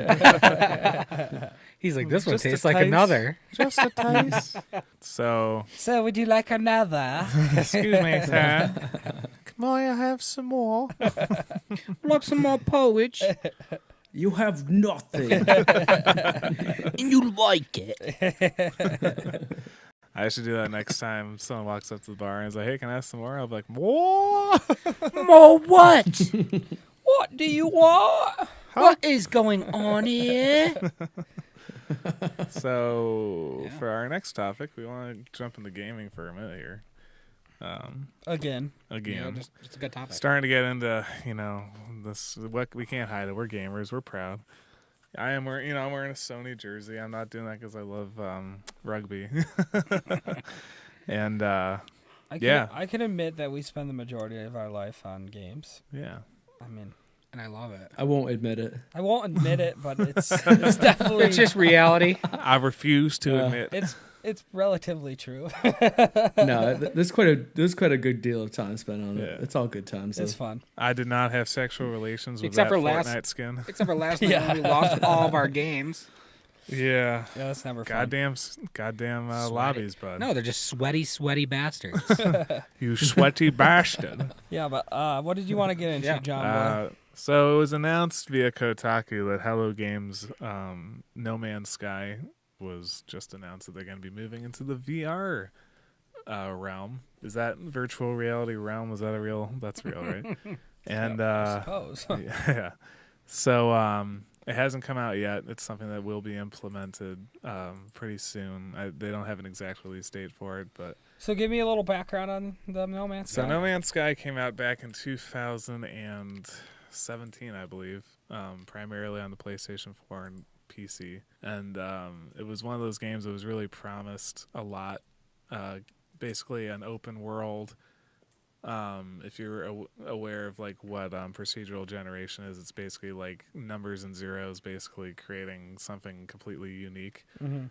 He's like, this one Just a tastes like taste. another. Just a taste. So, Would you like another? excuse me, sir. Can I have some more? Like some more porridge. You have nothing. And you like it. I should do that next time someone walks up to the bar and is like, hey, can I have some more? I'll be like, more? More what? What do you want? What is going on here? So, for our next topic, we want to jump into gaming for a minute here. Again. Yeah, it's a good topic. Starting to get into, this. What we can't hide it. We're gamers. We're proud. I am wearing, I'm wearing a Sony jersey. I'm not doing that because I love rugby. And I can admit that we spend the majority of our life on games. yeah. I mean, And I love it. I won't admit it. I won't admit it, but it's definitely It's just reality. I refuse to admit. it's relatively true. No, there's quite a good deal of time spent on it. Yeah. It's all good times. It's fun. I did not have sexual relations with Except that for Fortnite skin. Except for last night when we lost all of our games. Yeah. Yeah, that's never fun. Goddamn lobbies, bud. No, they're just sweaty bastards. You sweaty bastard. Yeah, but what did you want to get into, Yeah. John? Boy? So it was announced via Kotaku that Hello Games No Man's Sky was just announced that they're going to be moving into the VR realm. Is that virtual reality realm? Is that a real? That's real, right? And I suppose. yeah. So it hasn't come out yet. It's something that will be implemented pretty soon. They don't have an exact release date for it, but. So give me a little background on the No Man's Sky. So No Man's Sky came out back in 2017, I believe, primarily on the PlayStation 4 and PC. And it was one of those games that was really promised a lot. Basically an open world. If you're aware of like what procedural generation is, it's basically like numbers and zeros basically creating something completely unique. Mm-hmm.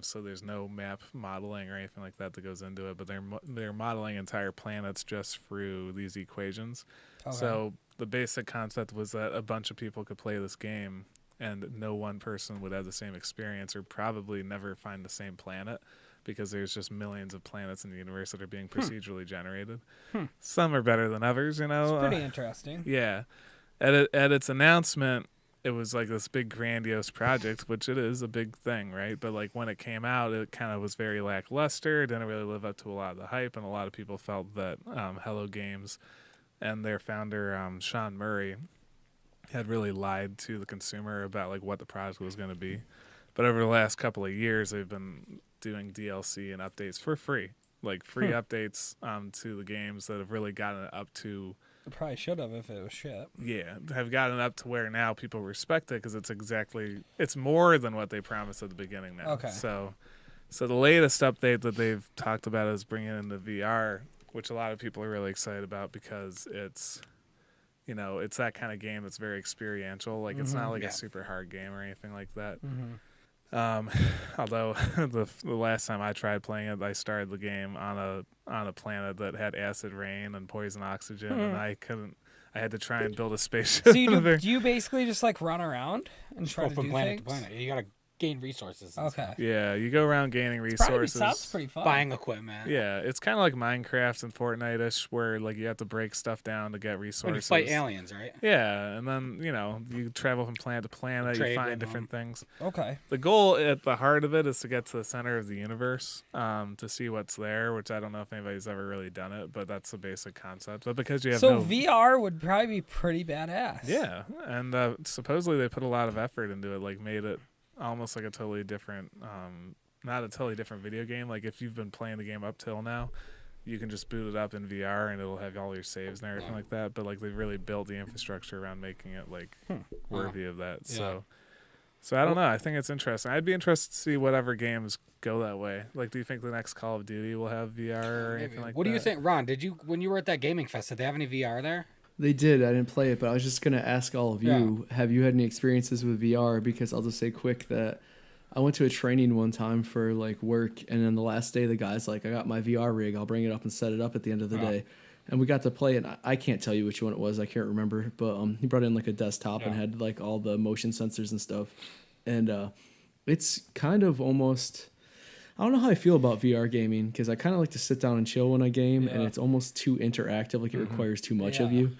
So there's no map modeling or anything like that goes into it, but they're modeling entire planets just through these equations. Okay. So the basic concept was that a bunch of people could play this game and no one person would have the same experience or probably never find the same planet because there's just millions of planets in the universe that are being procedurally generated. Some are better than others, you know. It's pretty interesting. Yeah. At its announcement, it was like this big grandiose project, which it is a big thing, right? But like when it came out, it kind of was very lackluster. It didn't really live up to a lot of the hype, and a lot of people felt that Hello Games and their founder Sean Murray had really lied to the consumer about like what the product was going to be. But over the last couple of years, they've been doing DLC and updates for free, like free updates to the games that have really gotten it up to. It probably should have if it was shit. Yeah, have gotten up to where now people respect it because it's more than what they promised at the beginning now. Okay. So the latest update that they've talked about is bringing in the VR, which a lot of people are really excited about because it's, you know, it's that kind of game that's very experiential. Like it's not like a super hard game or anything like that. Although the last time I tried playing it, I started the game on a planet that had acid rain and poison oxygen, and I had to try and build a spaceship. So do you basically just like run around and try to do planet things? to planet. You gotta gain resources. And stuff. Yeah, you go around gaining resources. Sounds pretty fun. Buying equipment. Yeah, it's kind of like Minecraft and Fortnite-ish, where like you have to break stuff down to get resources. When you fight aliens, right? Yeah, and then you travel from planet to planet, you find different things. Okay. The goal at the heart of it is to get to the center of the universe, to see what's there. Which I don't know if anybody's ever really done it, but that's the basic concept. But because you have VR would probably be pretty badass. Yeah, and supposedly they put a lot of effort into it, like made it almost like a totally different, not a totally different video game. Like if you've been playing the game up till now, you can just boot it up in VR and it'll have all your saves and everything like that. But like they've really built the infrastructure around making it like worthy of that. Yeah. So I don't know. I think it's interesting. I'd be interested to see whatever games go that way. Like, do you think the next Call of Duty will have VR or anything like that? What do you think, Ron? When you were at that gaming fest, did they have any VR there? They did. I didn't play it, but I was just going to ask all of you, have you had any experiences with VR? Because I'll just say quick that I went to a training one time for like work, and then the last day the guy's like, I got my VR rig. I'll bring it up and set it up at the end of the day. And we got to play it. I can't tell you which one it was. I can't remember. But he brought in like a desktop and had like all the motion sensors and stuff. And it's kind of almost... I don't know how I feel about VR gaming because I kind of like to sit down and chill when I game, and it's almost too interactive. Like it requires too much of you,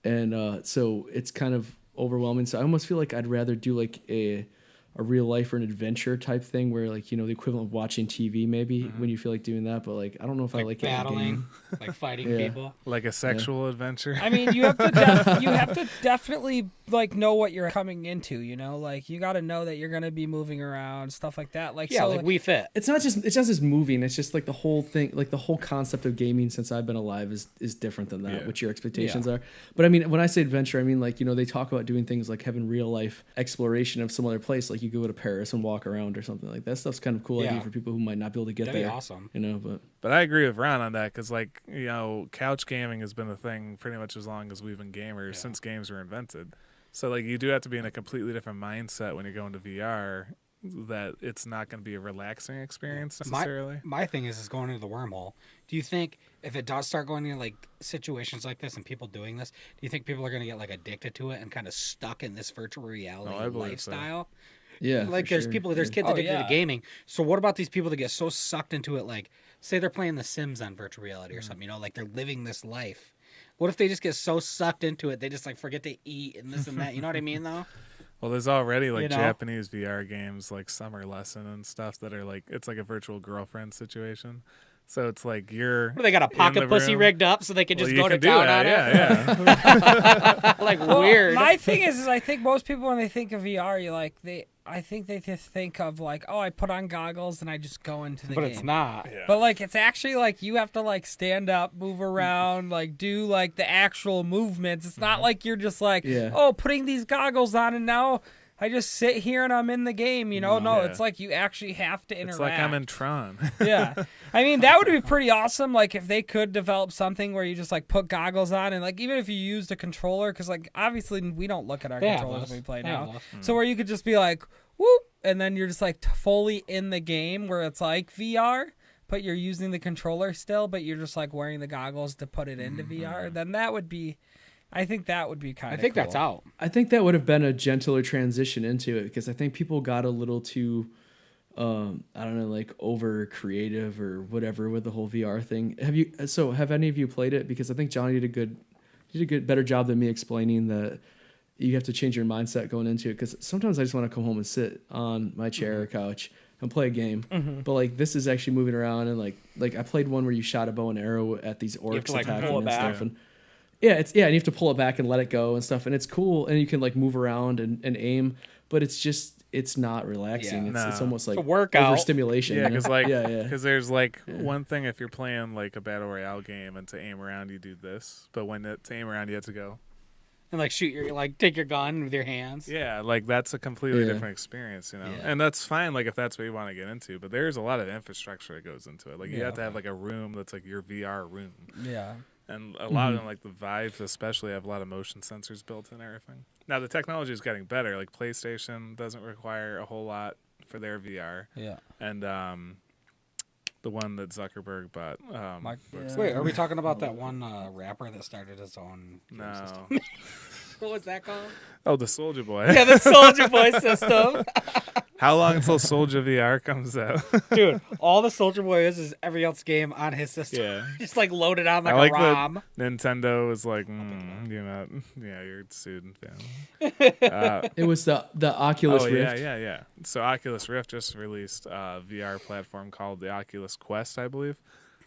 and so it's kind of overwhelming. So I almost feel like I'd rather do like a real life or an adventure type thing where like the equivalent of watching TV maybe when you feel like doing that. But like I don't know if I like battling, like fighting people, like a sexual adventure. I mean, you have to definitely like know what you're coming into. Like you got to know that you're gonna be moving around, stuff like that. Like like We Fit. It's not just moving. It's just like the whole thing, like the whole concept of gaming since I've been alive is different than that. What your expectations are. But I mean, when I say adventure, I mean like they talk about doing things like having real life exploration of some other place, like you go to Paris and walk around or something like that. Stuff's kind of cool idea for people who might not be able to get That'd there. Be awesome. But I agree with Ron on that because like couch gaming has been a thing pretty much as long as we've been gamers since games were invented. So like you do have to be in a completely different mindset when you're going to VR. That it's not going to be a relaxing experience necessarily. My thing is going into the wormhole. Do you think if it does start going into like situations like this and people doing this, do you think people are going to get like addicted to it and kind of stuck in this virtual reality lifestyle? So. Yeah, like there's kids addicted to gaming. So what about these people that get so sucked into it? Like say they're playing The Sims on virtual reality or something. Like they're living this life. What if they just get so sucked into it they just like forget to eat and this and that? You know what I mean though? Well, there's already like Japanese VR games like Summer Lesson and stuff that are like it's like a virtual girlfriend situation. So it's like they got a pocket pussy rigged up so they can just go to town on it. Yeah. Like weird. My thing is I think most people when they think of VR, I think they just think of like, oh, I put on goggles and I just go into the game. But it's not. Yeah. But like it's actually like you have to like stand up, move around, like do like the actual movements. It's not like you're just like, oh, putting these goggles on and now I just sit here and I'm in the game, No, it's like you actually have to interact. It's like I'm in Tron. Yeah. I mean, that would be pretty awesome, like, if they could develop something where you just, like, put goggles on and, like, even if you used a controller, because, like, obviously we don't look at our controllers when we play now. So where you could just be like, whoop, and then you're just, like, fully in the game where it's like VR, but you're using the controller still, but you're just, like, wearing the goggles to put it into VR, then that would be... I think that would be kind of cool. I think that's out. I think that would have been a gentler transition into it because I think people got a little too, I don't know, like over creative or whatever with the whole VR thing. Have any of you played it? Because I think Jonny did a better job than me explaining that you have to change your mindset going into it. Because sometimes I just want to come home and sit on my chair or couch and play a game. But like this is actually moving around and like I played one where you shot a bow and arrow at these orcs attacking and stuff and. Yeah, and you have to pull it back and let it go and stuff, and it's cool, and you can like move around and aim, but it's not relaxing. It's almost like it's a workout. Overstimulation. Yeah, because there's like one thing if you're playing like a battle royale game and to aim around you do this, but when to aim around you have to go and like take your gun with your hands. Yeah, like that's a completely different experience, and that's fine. Like if that's what you want to get into, but there's a lot of infrastructure that goes into it. Like you have to have like a room that's like your VR room. Yeah. And a lot of them, like the Vives especially, have a lot of motion sensors built in and everything. Now, the technology is getting better. Like, PlayStation doesn't require a whole lot for their VR. Yeah. And the one that Zuckerberg bought. Wait, are we talking about that one rapper that started his own game system? What was that called? Oh, the Soulja Boy. Yeah, the Soulja Boy system. How long until Soulja VR comes out? Dude, all the Soulja Boy is every else game on his system. Yeah. Just like loaded on like a ROM. Nintendo was like, you're sued. It was the Oculus Rift. Yeah. So Oculus Rift just released a VR platform called the Oculus Quest, I believe.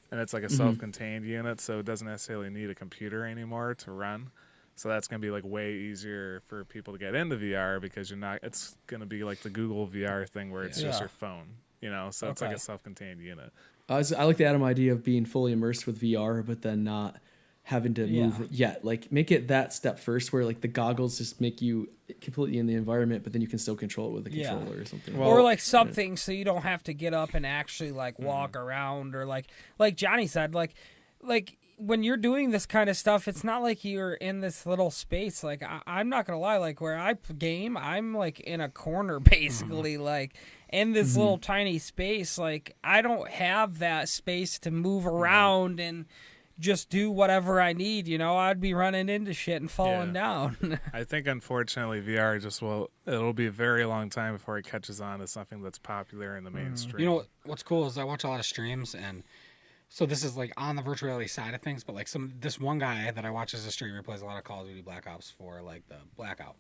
And it's like a self-contained unit, so it doesn't necessarily need a computer anymore to run. So that's going to be like way easier for people to get into VR because it's going to be like the Google VR thing where it's just your phone, so it's like a self-contained unit. I like the Adam idea of being fully immersed with VR, but then not having to move yet. Like make it that step first where like the goggles just make you completely in the environment, but then you can still control it with a controller or something. Or like something so you don't have to get up and actually like walk around or like Jonny said, like when you're doing this kind of stuff, it's not like you're in this little space. Like, I'm not going to lie. Like, where I game, I'm, like, in a corner, basically. Like, in this little tiny space. Like, I don't have that space to move around and just do whatever I need. I'd be running into shit and falling down. I think, unfortunately, VR it'll be a very long time before it catches on as something that's popular in the mainstream. You know what's cool is I watch a lot of streams and... So this is like on the virtual reality side of things, but like this one guy that I watch as a streamer plays a lot of Call of Duty Black Ops for like the Blackout.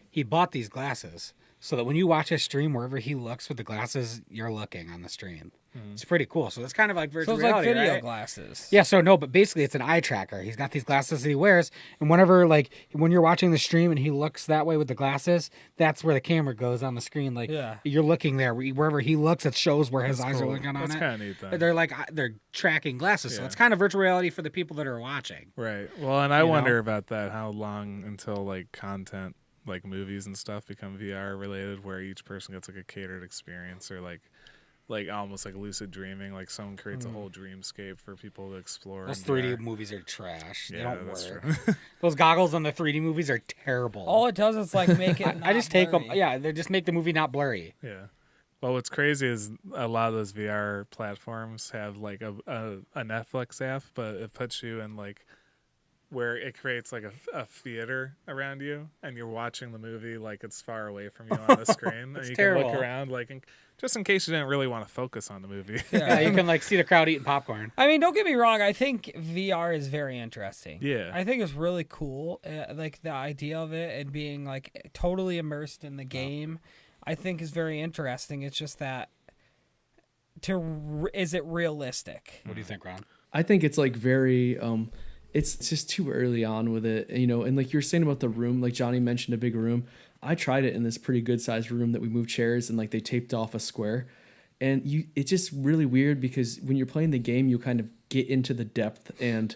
He bought these glasses so that when you watch his stream, wherever he looks with the glasses, you're looking on the stream. It's pretty cool. So it's kind of like virtual reality, like video right? glasses. Yeah, but basically it's an eye tracker. He's got these glasses that he wears, and whenever when you're watching the stream and he looks that way with the glasses, that's where the camera goes on the screen. Like you're looking there wherever he looks, it shows where his eyes are looking on it. That's kind of neat. Then. They're tracking glasses, so it's kind of virtual reality for the people that are watching. Right. Well, and I wonder about that. How long until like content, like movies and stuff, become VR related, where each person gets like a catered experience, or like almost like lucid dreaming, like someone creates a whole dreamscape for people to explore. Those 3D movies are trash. They don't work. Those goggles on the 3D movies are terrible. All it does is like make it I just take them. Yeah, they just make the movie not blurry. Yeah. Well, what's crazy is a lot of those VR platforms have like a Netflix app, but it puts you in like where it creates like a theater around you, and you're watching the movie like it's far away from you on the screen, and you terrible. can look around just in case you didn't really want to focus on the movie. Yeah, you can like see the crowd eating popcorn. I mean, don't get me wrong. I think VR is very interesting. Yeah. I think it's really cool. Like the idea of it and being like totally immersed in the game, I think is very interesting. It's just that is it realistic? What do you think, Ron? I think it's like very it's just too early on with it, you know. And like you're saying about the room, like Jonny mentioned a big room. I tried it in this pretty good sized room that we moved chairs and like they taped off a square, and it's just really weird because when you're playing the game, you kind of get into the depth and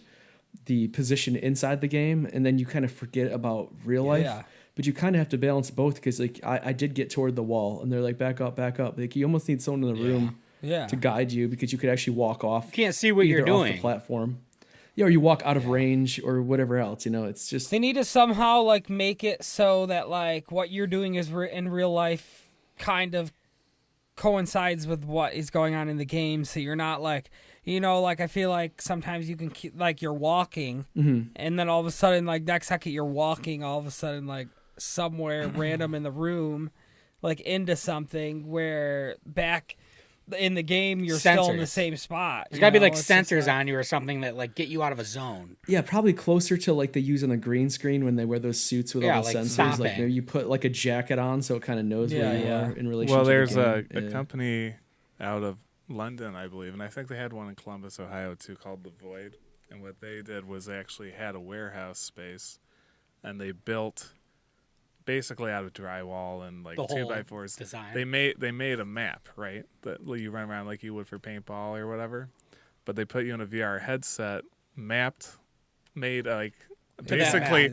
the position inside the game, and then you kind of forget about real life. Yeah. But you kind of have to balance both because like I did get toward the wall, and they're like back up. Like you almost need someone in the room to guide you because you could actually walk off. You can't see what you're doing. Off the platform. Yeah, or you walk out of range or whatever else, you know, it's just... They need to somehow, like, make it so that, like, what you're doing is in real life kind of coincides with what is going on in the game, so you're not, like, you know, like, I feel like sometimes you can keep, like, you're walking, and then all of a sudden, like, next second you're walking, all of a sudden, like, somewhere random in the room, like, into something where back... in the game, you're still in the same spot. There's got to be like sensors on you or something that like get you out of a zone. Yeah, probably closer to like they use on the green screen when they wear those suits with all the like sensors. stopping. Like maybe you put like a jacket on so it kind of knows where you are in relation. Well, to there's the a company out of London, I believe, and I think they had one in Columbus, Ohio too, called The Void. And what they did was they actually had a warehouse space, and they built. Basically out of drywall and like 2x4s. Design. They made a map, right? That you run around like you would for paintball or whatever. But they put you in a VR headset, made like basically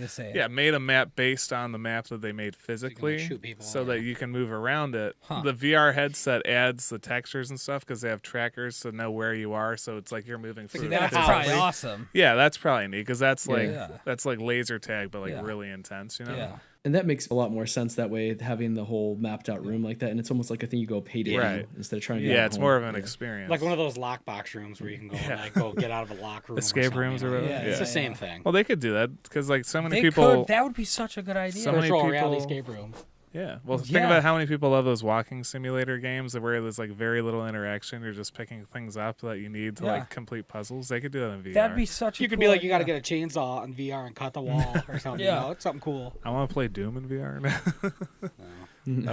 made a map based on the map that they made physically, so that you can move around it. The VR headset adds the textures and stuff because they have trackers to know where you are, so it's like you're moving through. That's probably awesome. Yeah, that's probably neat because that's like that's like laser tag, but like really intense, you know. Yeah. And that makes a lot more sense that way, having the whole mapped out room like that. And it's almost like a thing you go pay to do instead of trying to get it's more of an experience. Like one of those lockbox rooms where you can go like go get out of a lock room. Escape rooms or whatever. Yeah, it's the same thing. Well, they could do that because like so many people. That would be such a good idea. Virtual reality escape room. Yeah. Well, think about how many people love those walking simulator games where there's like very little interaction. You're just picking things up that you need to like complete puzzles. They could do that in VR. That'd be such a You could be like, you got to get a chainsaw in VR and cut the wall or something. You know, it's something cool. I want to play Doom in VR now.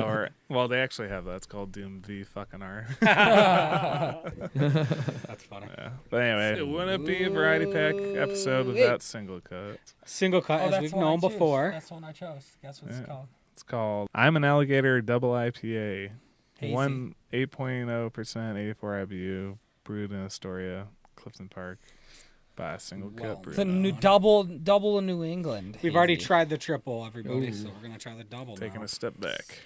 Or, well, they actually have that. It's called Doom V fucking R. That's funny. Yeah. But anyway, it wouldn't be a variety pack episode without Singlecut. Singlecut, as we've known before. That's the one I chose. Guess what it's called? It's called I'm an Alligator Double IPA. Hazy. 8.0%, 84 IBU, brewed in Astoria, Clifton Park, by Singlecut. It's a new double in New England. We've already tried the triple, everybody, so we're gonna try the double. Taking a step back.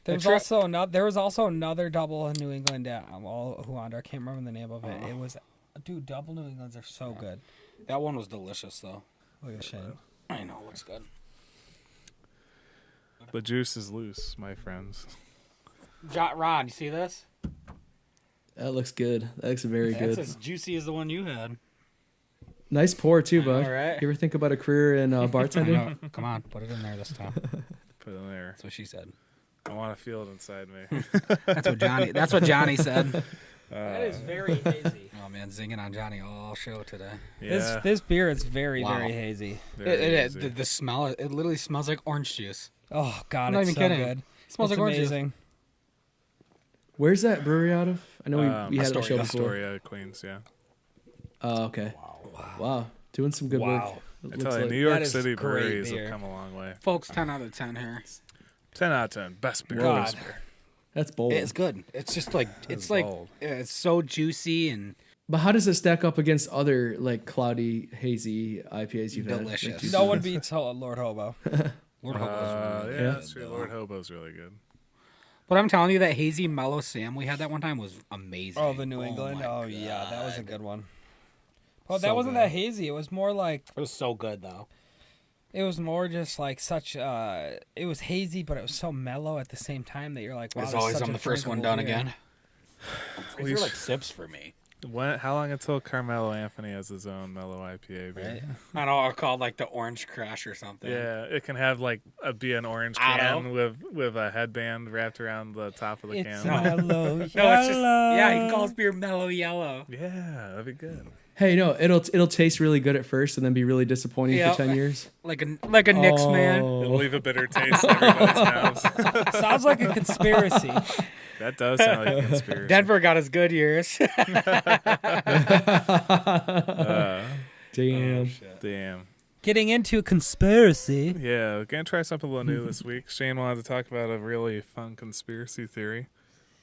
There was also another double in New England at Huander. I can't remember the name of it. It was, dude, double New Englands are so good. That one was delicious, though. Look at Shane. I know, it looks good. The juice is loose, my friends. Ron, you see this? That looks good. That looks very good. That's as juicy as the one you had. Nice pour too, bud. All right. You ever think about a career in bartending? Come on, put it in there this time. Put it in there. That's what she said. I want to feel it inside me. That's what Jonny said. That is very hazy. Oh man, zinging on Jonny all show today. Yeah. This beer is very hazy. The smell, it literally smells like orange juice. Oh God, I'm not it's even so kidding. good. It smells like orange juice. Where's that brewery out of? I know we had it on the show before. Astoria, Queens, yeah. Oh, okay. Wow. Doing some good work. I tell you, New York City breweries have come a long way. Folks, 10 out of 10 here. 10 out of 10. Best beer. God. That's bold. It's good. It's just like, it's so juicy and... But how does it stack up against other like cloudy, hazy IPAs you've had? Delicious. No one beats Lord Hobo. Lord Hobo's really good. That's true. Lord Hobo's really good. But I'm telling you, that hazy mellow Sam we had that one time was amazing. Oh, the New England? Oh, yeah, that was a good one. Well, that wasn't that hazy. It was more like... It was so good, though. It was more just like such... it was hazy, but it was so mellow at the same time that you're like, wow, as always, I'm the first one done again. These are like sips for me. How long until Carmelo Anthony has his own mellow IPA beer? Right. I don't know, called like the Orange Crush or something. Yeah, it can have like be an orange can with a headband wrapped around the top of the can. Mellow No, it's just he can call his beer Mellow Yellow. Yeah, that'd be good. Hey, no, it'll taste really good at first and then be really disappointing for 10 years. Like a Knicks man. It'll leave a bitter taste in everybody's mouth. Sounds like a conspiracy. That does sound like a conspiracy. Denver got his good years. Damn. Getting into conspiracy. Yeah, we're going to try something a little new this week. Shane wanted to talk about a really fun conspiracy theory.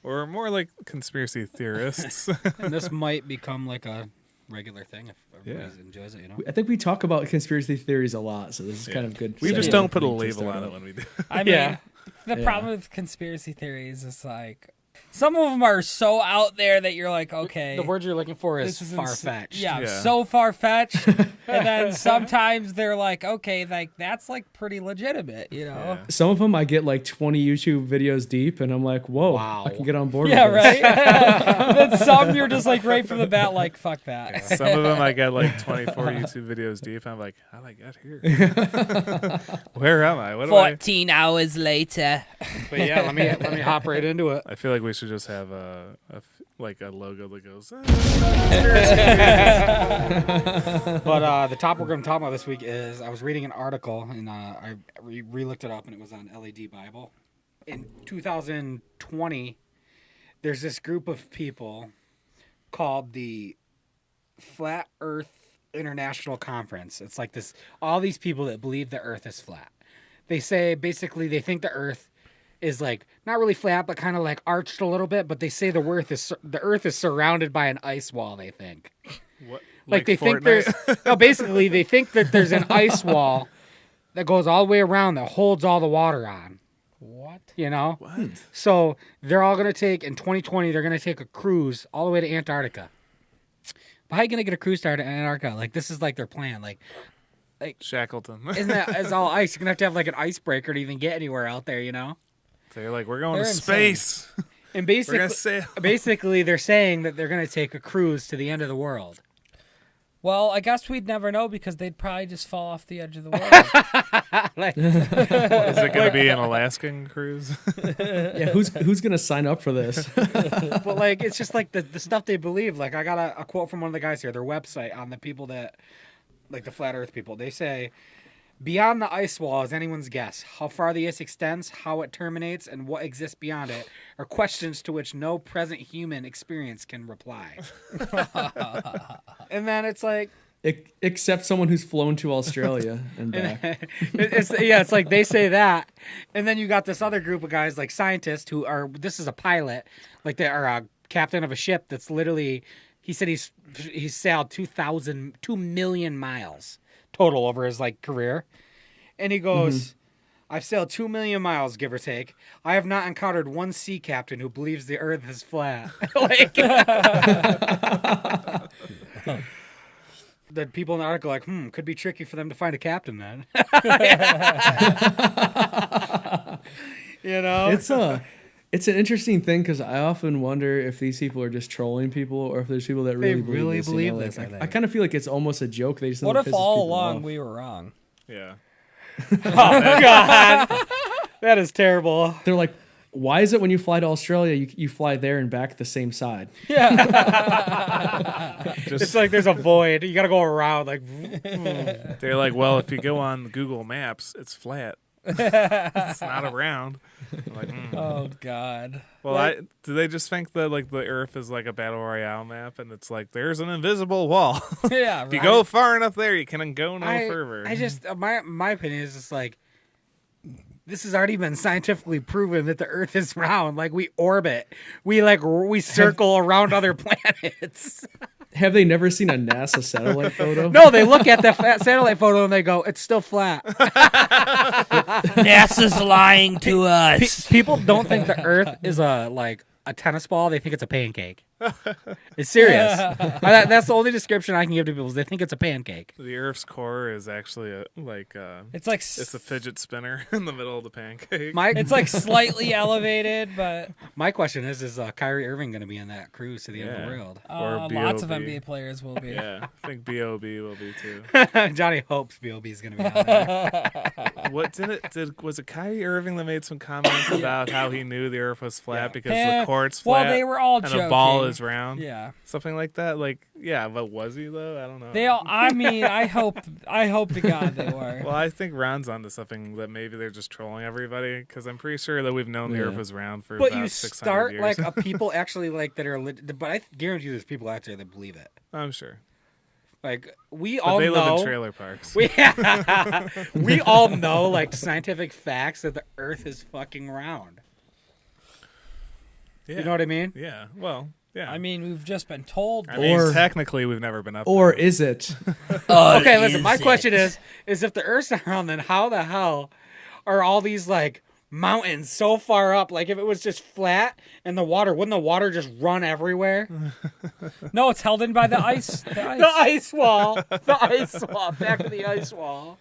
Or more like conspiracy theorists. And this might become like a regular thing if everybody enjoys it, I think we talk about conspiracy theories a lot, so this is kind of good. We just don't put a label on it when we do. I mean, the problem with conspiracy theories is like some of them are so out there that you're like, okay. The word you're looking for is far-fetched. Yeah, so far-fetched. And then sometimes they're like, okay, like that's like pretty legitimate, you know? Yeah. Some of them I get like 20 YouTube videos deep, and I'm like, whoa, I can get on board with this. Right? Then some you're just like right from the bat, like, fuck that. Yeah, some of them I get like 24 YouTube videos deep, and I'm like, how did I get here? Where am I? 14 hours later. But yeah, let me hop right into it. I feel like we should just have a logo that goes. But the topic we're going to talk about this week is I was reading an article and I re-looked it up and it was on LED Bible. In 2020, there's this group of people called the Flat Earth International Conference. It's like this, all these people that believe the Earth is flat. They say basically they think the Earth is like not really flat, but kind of like arched a little bit. But they say the Earth is surrounded by an ice wall. They think, what? Like they think there's basically they think that there's an ice wall that goes all the way around that holds all the water on. What? You know? What? So they're all gonna take in 2020. They're gonna take a cruise all the way to Antarctica. But how are you gonna get a cruise to Antarctica? Like this is like their plan. Like Shackleton. Isn't that it's all ice? You're gonna have to have like an icebreaker to even get anywhere out there. You know? So you're like, we're going to space. And basically, they're saying that they're going to take a cruise to the end of the world. Well, I guess we'd never know because they'd probably just fall off the edge of the world. Is it going to be an Alaskan cruise? Yeah, who's going to sign up for this? But like, it's just like the stuff they believe. Like, I got a quote from one of the guys here, their website on the people that, like the flat Earth people. They say, beyond the ice wall is anyone's guess. How far the ice extends, how it terminates, and what exists beyond it are questions to which no present human experience can reply. And then it's like... Except someone who's flown to Australia and back. It's like they say that. And then you got this other group of guys, like scientists, who are... This is a pilot. Like they are a captain of a ship that's literally... He said he's sailed 2 million miles total over his like career, and he goes, I've sailed 2 million miles, give or take. I have not encountered one sea captain who believes the Earth is flat. Like, the people in the article are like, could be tricky for them to find a captain then. You know, it's an interesting thing because I often wonder if these people are just trolling people or if there's people that really believe this. I kind of feel like it's almost a joke. They just what if all along we were wrong? Yeah. Oh God, that is terrible. They're like, why is it when you fly to Australia, you fly there and back the same side? Yeah. It's like there's a void. You got to go around. Like, they're like, well, if you go on Google Maps, it's flat. It's not around. Like, Oh God. Well, do they just think that like the Earth is like a battle royale map, and it's like there's an invisible wall? Yeah. If you go far enough there, you can go no further. I just my opinion is just like this has already been scientifically proven that the Earth is round. Like we orbit, we circle around other planets. Have they never seen a NASA satellite photo? No, they look at the satellite photo and they go, it's still flat. NASA's lying to us. People don't think the Earth is a a tennis ball, they think it's a pancake. It's serious. That's the only description I can give to people is they think it's a pancake. The Earth's core is actually it's a fidget spinner in the middle of the pancake. It's like slightly elevated, but my question is Kyrie Irving going to be in that cruise to the end of the world? Or lots of NBA players will be. Yeah, I think B.O.B. will be too. Johnny hopes B.O.B. is going to be on there. Was it Kyrie Irving that made some comments about how he knew the Earth was flat because the court's flat? Well, they were all and joking. a ball is round. Yeah, something like that. But was he though? I don't know. They all. I mean, I hope to God they were. Well, I think Ron's onto something that maybe they're just trolling everybody because I'm pretty sure that we've known the Earth was round for about 600 years. But you start people actually that are, but I guarantee you there's people out there that believe it. I'm sure. We all know. They live in trailer parks. We all know scientific facts that the Earth is fucking round. Yeah. You know what I mean? Yeah. Well, yeah. I mean, we've just been told. Technically, we've never been up or there. Is it? Okay, listen. My question is if the Earth's not round, then how the hell are all these mountains so far up? If it was just flat and wouldn't the water just run everywhere? No, it's held in by the ice. The ice wall. The ice wall. Back to the ice wall.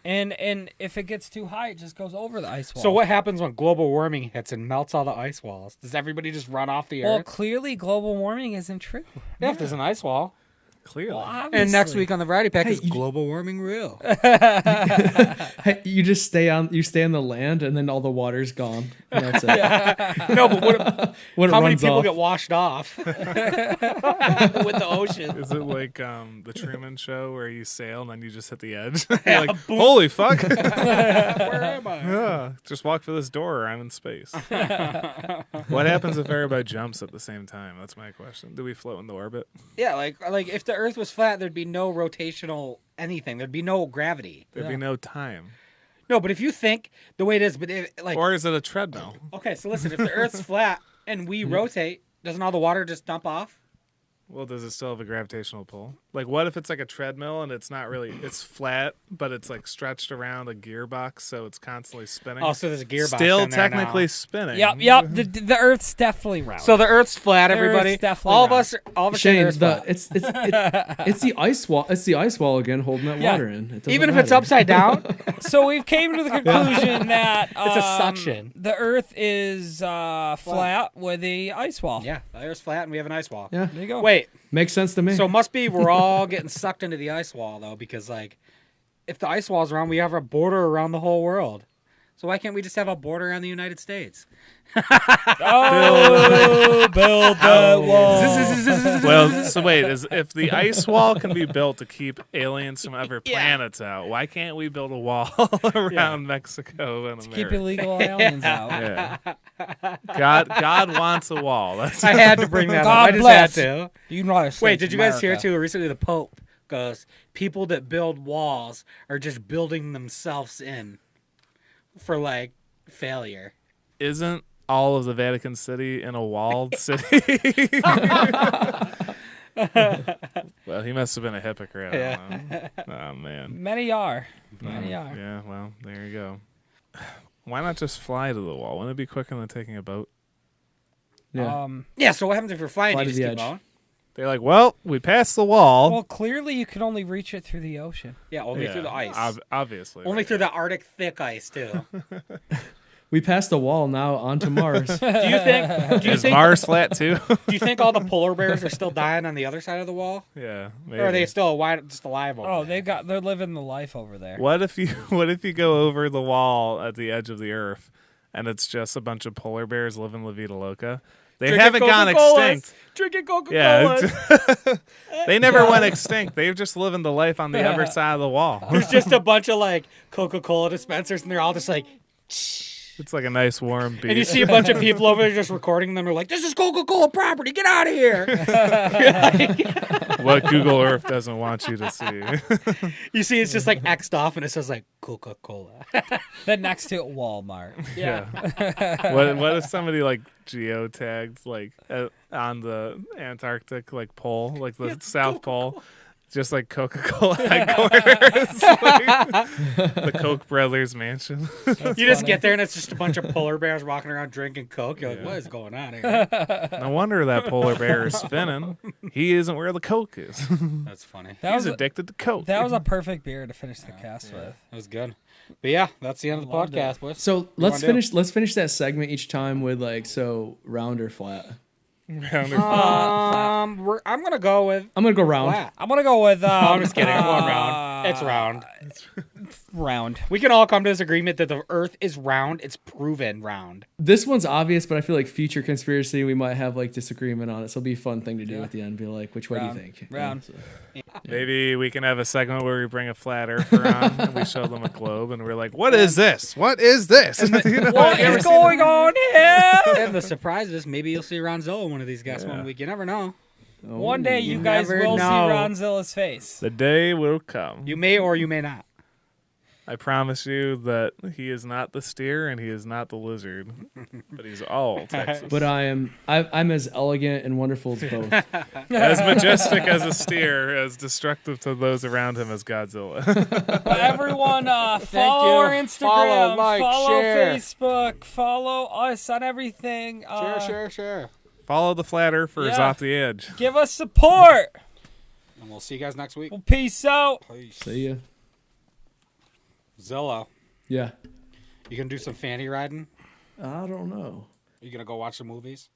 And if it gets too high, it just goes over the ice wall. So what happens when global warming hits and melts all the ice walls? Does everybody just run off the Earth? Well, clearly global warming isn't true. Yeah, if there's an ice wall. Clearly. Well, and next week on the Variety Pack is global warming real. You just stay on the land and then all the water's gone. And that's it. No, but how many people get washed off with the ocean? Is it like the Truman Show where you sail and then you just hit the edge? You're like, holy fuck. Where am I? Yeah, just walk through this door or I'm in space. What happens if everybody jumps at the same time? That's my question. Do we float in the orbit? Yeah, like if the Earth was flat, there'd be no rotational anything. There'd be no gravity. There'd be no time. No, but if you think the way it is, or is it a treadmill? Okay, so listen, if the Earth's flat and we rotate, doesn't all the water just dump off? Well, does it still have a gravitational pull? What if it's like a treadmill and it's not really, it's flat, but it's stretched around a gearbox, so it's constantly spinning? Oh, so there's a gearbox still in there technically now. spinning. Yep. The Earth's definitely round. So the Earth's flat, everybody. Earth's definitely all round. of us. Shane, it's the ice wall. It's the ice wall again, holding that water in. Even if it's upside down. So we've came to the conclusion that it's a suction. The Earth is flat with a ice wall. Yeah, the Earth's flat and we have an ice wall. Yeah, there you go. Wait. Makes sense to me. So it must be we're all getting sucked into the ice wall, though, because, if the ice wall's around, we have a border around the whole world. So why can't we just have a border around the United States? Build that wall. Well, so wait, if the ice wall can be built to keep aliens from other planets out, why can't we build a wall around Mexico and America? Keep illegal aliens out. Yeah. God wants a wall. I had to bring that up. God I just bless. had to. Wait, did you guys hear too? Recently, the Pope goes, people that build walls are just building themselves in for failure. Isn't all of the Vatican City in a walled city? Well, he must have been a hypocrite. I don't know. Oh man. Many are. Yeah, well, there you go. Why not just fly to the wall? Wouldn't it be quicker than taking a boat? Yeah. So what happens if you're flying? Fly You to just the keep edge. going? They're like, well, we passed the wall. Well, clearly you can only reach it through the ocean. Yeah, only through the ice. Obviously. Only through the Arctic thick ice too. We passed the wall, now on to Mars. Do you think Is Mars flat too? Do you think all the polar bears are still dying on the other side of the wall? Yeah, maybe. Or are they still just alive over there? They're living the life over there. What if you go over the wall at the edge of the Earth, and it's just a bunch of polar bears living La Vida Loca? They haven't gone extinct. Drinking Coca-Cola. Yeah. They never went extinct. They're just living the life on the other side of the wall. There's just a bunch of Coca-Cola dispensers, and they're all just It's like a nice warm beach. And you see a bunch of people over there just recording them. They're like, "This is Coca-Cola property. Get out of here!" What Google Earth doesn't want you to see. You see, it's just X'd off, and it says Coca-Cola. Then next to it, Walmart. Yeah. What if somebody geotagged on the Antarctic pole, the South Pole, Just like Coca-Cola headquarters, like the Koch brothers mansion. You just get there and it's just a bunch of polar bears walking around drinking Coke. You're like, what is going on here? No wonder that polar bear is spinning. He isn't where the Coke is. That's funny. He's addicted to Coke. That was a perfect beer to finish the cast with. That was good. But yeah, that's the end of the podcast, boys. So let's finish that segment each time with like round or flat. I'm gonna go with. I'm gonna go round. Flat. I'm gonna go with. No, I'm just kidding. I'm going round. It's round. Round. We can all come to this agreement that the Earth is round. It's proven round. This one's obvious, but I feel like future conspiracy we might have like disagreement on it. So it'll be a fun thing to do at the end. Be like, which way do you think? Round. Maybe we can have a segment where we bring a flat earther on and we show them a globe and we're like, "What is this? What is this? What is going on here?" And the surprise is maybe you'll see Ron Zilla one of these guys one week. You never know. One day you guys never will see know. Ron Zilla's face. The day will come. You may or you may not. I promise you that he is not the steer and he is not the lizard, but he's all Texas. But I'm as elegant and wonderful as both. As majestic as a steer, as destructive to those around him as Godzilla. But everyone, follow our Instagram, Follow, like, follow share. Facebook, follow us on everything. Share. Follow the flat earthers Yeah. off the edge. Give us support. And we'll see you guys next week. Well, peace out. See ya. Zilla, Yeah. you gonna do some fanny riding? I don't know. You gonna go watch the movies?